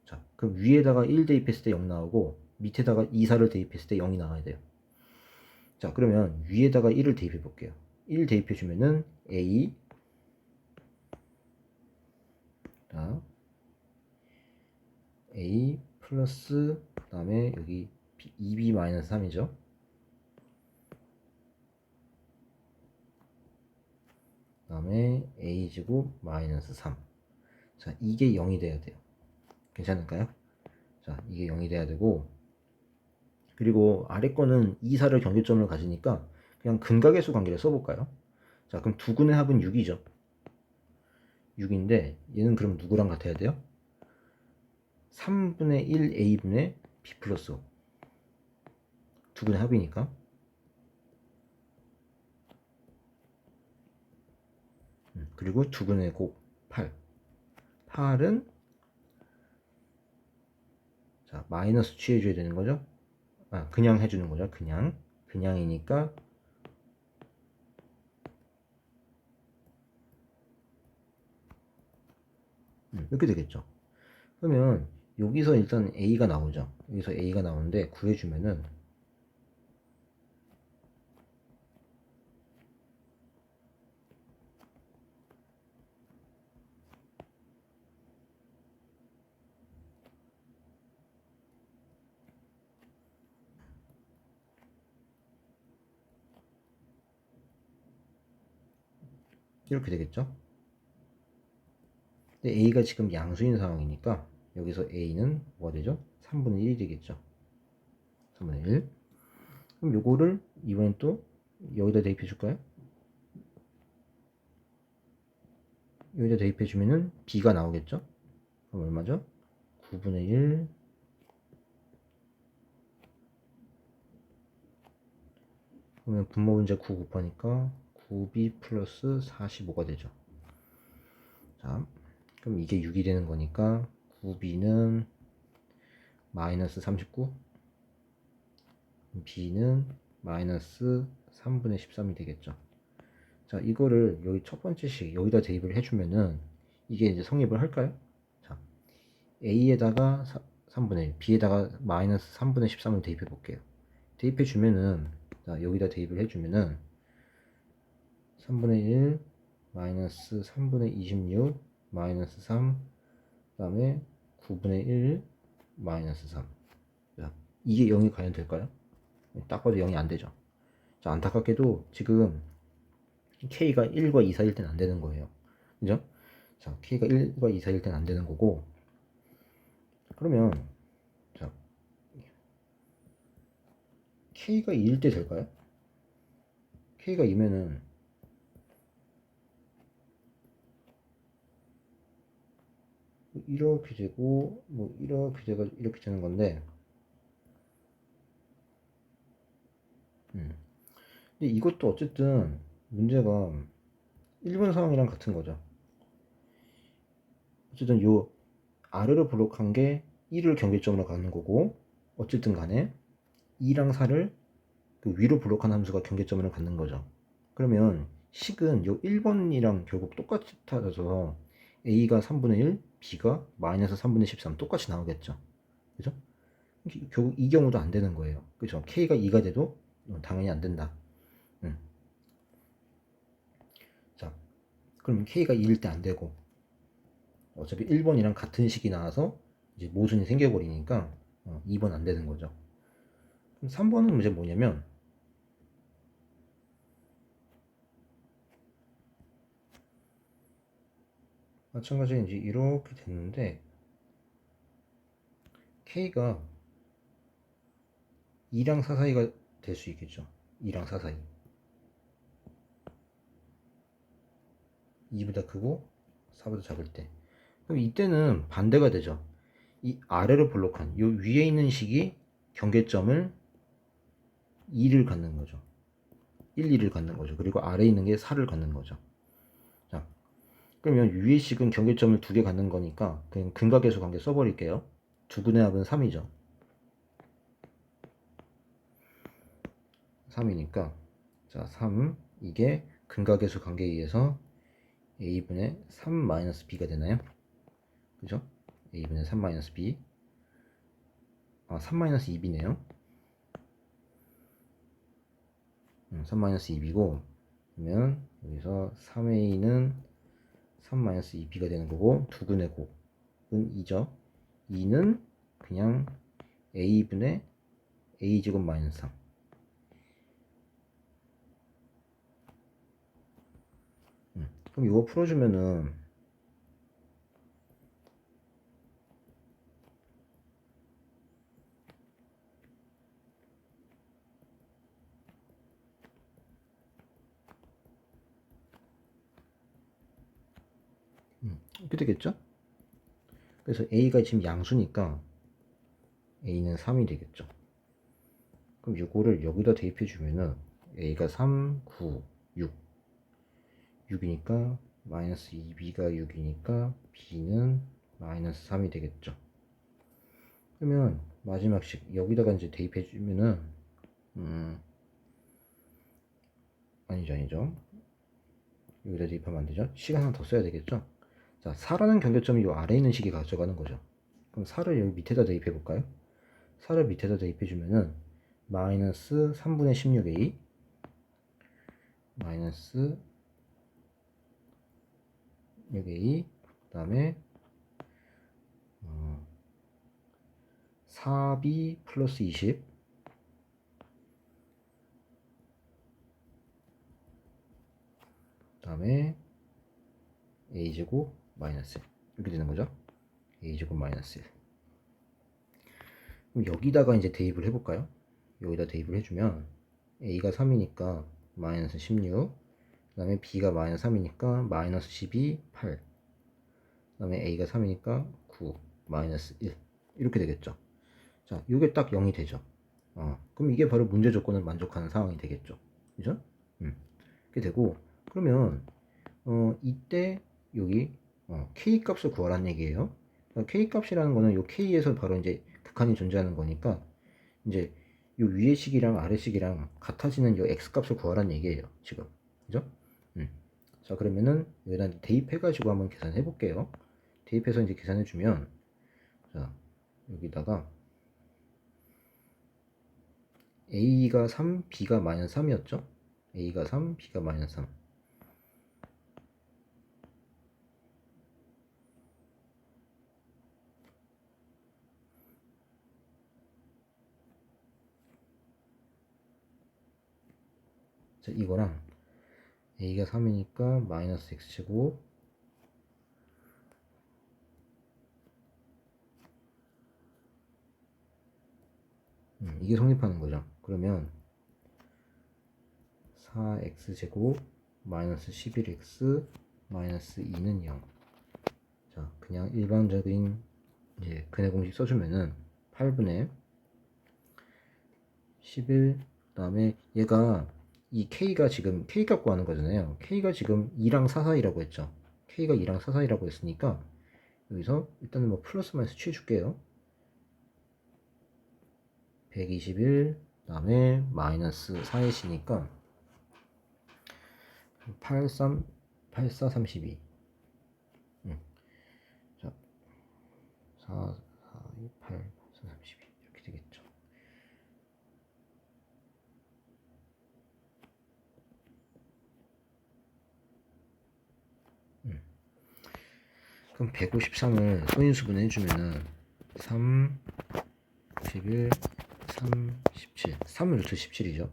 자, 그럼 위에다가 1 대입했을 때 0 나오고 밑에다가 2, 4를 대입했을 때 0이 나와야 돼요. 자, 그러면 위에다가 1을 대입해 볼게요. 1 대입해 주면은 A, 자, A 플러스 그 다음에 여기 2B-3이죠. 그 다음에 A제곱 마이너스 3. 자, 이게 0이 돼야 돼요. 괜찮을까요? 자, 이게 0이 돼야 되고, 그리고 아래 거는 2, 4를 경계점을 가지니까 그냥 근각의수 관계를 써볼까요? 자, 그럼 두 근의 합은 6이죠. 6인데 얘는 그럼 누구랑 같아야 돼요? 3분의 1 A분의 B 플러스 5. 두 근의 합이니까. 그리고 두 근의 곱 8. 8은 자, 마이너스 취해줘야 되는 거죠. 그냥 해주는 거죠. 그냥이니까 이렇게 되겠죠. 그러면 여기서 일단 A가 나오죠. 여기서 A가 나오는데 구해주면은 이렇게 되겠죠. 근데 A가 지금 양수인 상황이니까 여기서 A는 뭐가 되죠? 3분의 1이 되겠죠. 3분의 1. 그럼 요거를 이번엔 또 여기다 대입해 줄까요? 여기다 대입해 주면은 B가 나오겠죠. 그럼 얼마죠? 9분의 1 그러면 분모 문제 9 곱하니까 9b 플러스 45가 되죠. 자, 그럼 이게 6이 되는 거니까 9b는 마이너스 39, b는 마이너스 3분의 13이 되겠죠. 자, 이거를 여기 첫 번째 식 여기다 대입을 해주면은 이게 이제 성립을 할까요? 자, a에다가 3분의 1, b에다가 마이너스 3분의 13을 대입해 볼게요. 대입해 주면은, 자, 여기다 대입을 해주면은 3분의 1 마이너스 3분의 26 마이너스 3, 그 다음에 9분의 1 마이너스 3. 자, 이게 0이 과연 될까요? 딱 봐도 0이 안 되죠. 자, 안타깝게도 지금 k가 1과 2 사이일 땐 안 되는 거예요. 그죠? 자, k가 1과 2 사이일 땐 안 되는 거고, 그러면, 자, k가 2일 때 될까요? k가 2면은, 이렇게 되고, 뭐, 이렇게 되가, 이렇게 되는 건데, 근데 이것도 어쨌든 문제가 1번 상황이랑 같은 거죠. 어쨌든 요 아래로 블록한 게 1을 경계점으로 가는 거고, 어쨌든 간에 2랑 4를 그 위로 블록한 함수가 경계점으로 갖는 거죠. 그러면 식은 요 1번이랑 결국 똑같아서 a가 3분의 1, b가 마이너스 3분의 13 똑같이 나오겠죠. 그죠? 결국 이 경우도 안 되는 거예요. 그죠? k가 2가 돼도 당연히 안 된다. 자, 그럼 k가 2일 때 안 되고, 어차피 1번이랑 같은 식이 나와서 이제 모순이 생겨버리니까 2번 안 되는 거죠. 그럼 3번은 이제 뭐냐면, 마찬가지로 이제 이렇게 됐는데, k가 2랑 4 사이가 될 수 있겠죠. 2랑 4 사이. 2보다 크고 4보다 작을 때. 그럼 이때는 반대가 되죠. 이 아래로 블록한 요 위에 있는 식이 경계점을 2를 갖는 거죠. 1, 2를 갖는 거죠. 그리고 아래에 있는 게 4를 갖는 거죠. 자, 그러면 위의 식은 경계점을 2개 갖는 거니까 그냥 근각계수 관계 써버릴게요. 2분의 합은 3이죠. 3이니까 자, 3 이게 근각계수 관계에 의해서 a분의 3-b가 되나요? 그죠? a분의 3-b 3-2b네요. 3-2b고 그러면 여기서 3a는 3-2b가 되는 거고 2분의 곱은 2죠. 2는 그냥 a분의 a제곱 마이너스 3. 그럼 이거 풀어주면은 이렇게 되겠죠? 그래서 a가 지금 양수니까 a는 3이 되겠죠. 그럼 이거를 여기다 대입해 주면은 a가 3, 9, 6 6이니까 마이너스 2b가 6이니까 b는 마이너스 3이 되겠죠. 그러면 마지막식 여기다가 이제 대입해 주면은 아니죠. 여기다 대입하면 안 되죠. 시간 하나 더 써야 되겠죠. 자, 4라는 경계점이 이 아래에 있는 식이 가져가는 거죠. 그럼 4를 여기 밑에다 대입해 볼까요? 4를 밑에다 대입해 주면은 마이너스 3분의 16a 마이너스 6a 그 다음에 4b 플러스 20 그 다음에 a제곱 마이너스 1 이렇게 되는 거죠. a제곱 마이너스 1. 그럼 여기다가 이제 대입을 해볼까요? 여기다 대입을 해주면 a가 3이니까 마이너스 16, 그 다음에 b가 마이너스 3이니까 마이너스 12, 8, 그 다음에 a가 3이니까 9 마이너스 1 이렇게 되겠죠. 자, 이게 딱 0이 되죠. 그럼 이게 바로 문제 조건을 만족하는 상황이 되겠죠. 그죠? 이렇게 되고, 그러면 이때 여기 k 값을 구하라는 얘기예요. k 값이라는 거는 요 k에서 바로 이제 극한이 존재하는 거니까 이제 요 위의 식이랑 아래 식이랑 같아지는 요 x 값을 구하라는 얘기예요. 지금. 그죠? 자, 그러면은 여기다 대입해가지고 한번 계산해 볼게요. 대입해서 이제 계산해 주면, 자, 여기다가 a가 3, b가 마이너스 3이었죠? a가 3, b가 마이너스 3. 자, 이거랑 a가 3이니까 마이너스 x제곱 이게 성립하는 거죠. 그러면 4x제곱 마이너스 11x 마이너스 2는 0. 자, 그냥 일반적인 이제 근해 공식 써주면은 8분의 11, 그 다음에 얘가 이 k가 지금 k 값 구하는 거잖아요. k가 지금 2랑 4 사이라고 했죠. k가 2랑 4 사이라고 했으니까 여기서 일단은 뭐 플러스 마이너스 취해줄게요. 121, 그 다음에 마이너스 4이시니까 83, 84, 32. 자, 4, 4, 2, 8, 4, 32. 이렇게 되겠죠. 그럼 153을 소인수분 해주면은 3, 11, 3, 17. 3 루트 17이죠.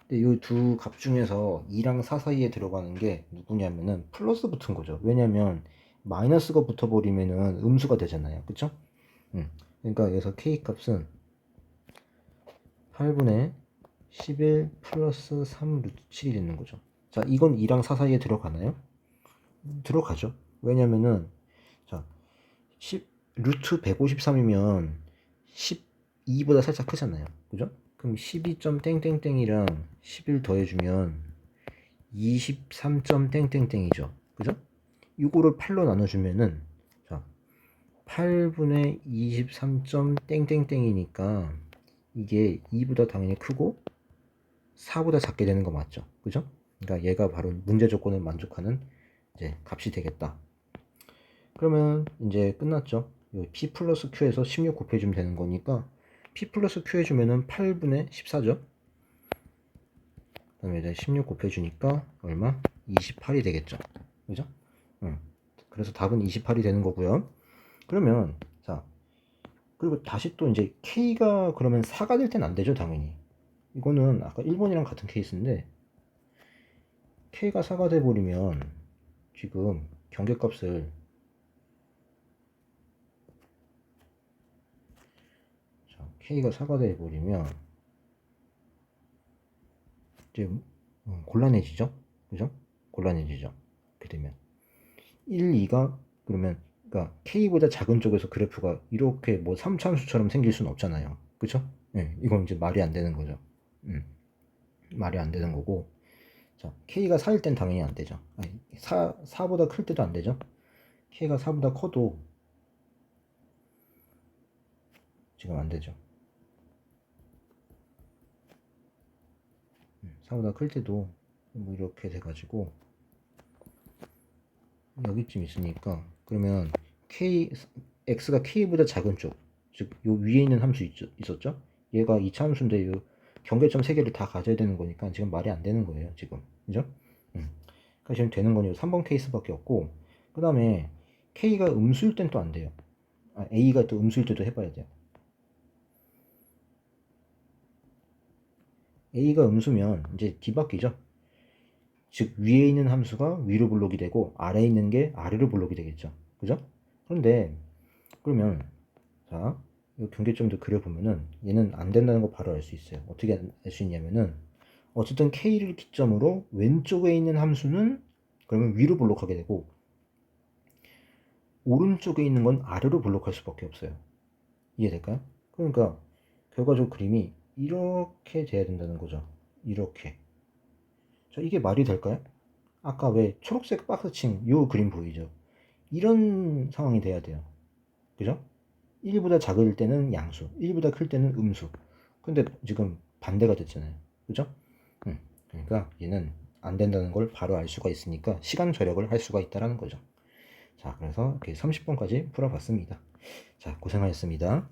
근데 이 두 값 중에서 2랑 4 사이에 들어가는 게 누구냐면은 플러스 붙은 거죠. 왜냐면 마이너스가 붙어버리면은 음수가 되잖아요. 그쵸? 그러니까 여기서 k 값은 8분의 11 플러스 3 루트 7이 되는 거죠. 자, 이건 2랑 4 사이에 들어가나요? 들어가죠. 왜냐면은 자, 10 루트 153이면 12보다 살짝 크잖아요. 그죠? 그럼 12점 땡땡땡이랑 11 더해주면 23점 땡땡땡이죠. 그죠? 이거를 8로 나눠주면은 자, 8분의 23점 땡땡땡이니까 이게 2보다 당연히 크고 4보다 작게 되는 거 맞죠? 그죠? 그러니까 얘가 바로 문제 조건을 만족하는 이제 값이 되겠다. 그러면 이제 끝났죠. p 플러스 q에서 16 곱해주면 되는 거니까 p 플러스 q 해주면은 8분의 14죠. 그 다음에 이제 16 곱해주니까 얼마? 28이 되겠죠. 그죠? 그래서 답은 28이 되는 거고요. 그러면 자, 그리고 다시 또 이제 k가 그러면 4가 될 땐 안 되죠, 당연히. 이거는 아까 1번이랑 같은 케이스인데 k가 4가 돼 버리면 지금 경계값을 자, k가 4가 돼 버리면 이제 곤란해지죠, 그죠? 곤란해지죠. 이렇게 되면 1, 2가 그러면 그러니까 k보다 작은 쪽에서 그래프가 이렇게 뭐 3참수처럼 생길 수는 없잖아요, 그쵸? 네, 이건 이제 말이 안 되는 거죠. 말이 안 되는 거고, 자, k가 4일 땐 당연히 안 되죠. 아니, 4보다 클 때도 안 되죠. k가 4보다 커도 지금 안 되죠. 4보다 클 때도 뭐 이렇게 돼가지고 여기쯤 있으니까 그러면 x가 k보다 작은 쪽, 즉 요 위에 있는 함수 있었죠? 얘가 2차 함수인데 요 경계점 3개를 다 가져야 되는 거니까 지금 말이 안 되는 거예요, 지금. 그죠? 그러니까 지금 되는 건 요 3번 케이스밖에 없고, 그 다음에 k가 음수일 땐 또 안 돼요. a가 또 음수일 때도 해봐야 돼요. a가 음수면 이제 뒤바뀌죠. 즉 위에 있는 함수가 위로 블록이 되고 아래에 있는 게 아래로 블록이 되겠죠. 그죠? 그런데 그러면 자, 이 경계점도 그려보면은 얘는 안 된다는 거 바로 알 수 있어요. 어떻게 알 수 있냐면은 어쨌든 K를 기점으로 왼쪽에 있는 함수는 그러면 위로 블록하게 되고 오른쪽에 있는 건 아래로 블록할 수밖에 없어요. 이해될까요? 그러니까 결과적 그림이 이렇게 돼야 된다는 거죠. 이렇게. 자, 이게 말이 될까요? 아까 왜 초록색 박스 친 요 그림 보이죠? 이런 상황이 돼야 돼요. 그죠? 1보다 작을 때는 양수, 1보다 클 때는 음수. 근데 지금 반대가 됐잖아요. 그죠? 그러니까 얘는 안 된다는 걸 바로 알 수가 있으니까 시간 절약을 할 수가 있다는 거죠. 자, 그래서 이렇게 30번까지 풀어봤습니다. 자, 고생하셨습니다.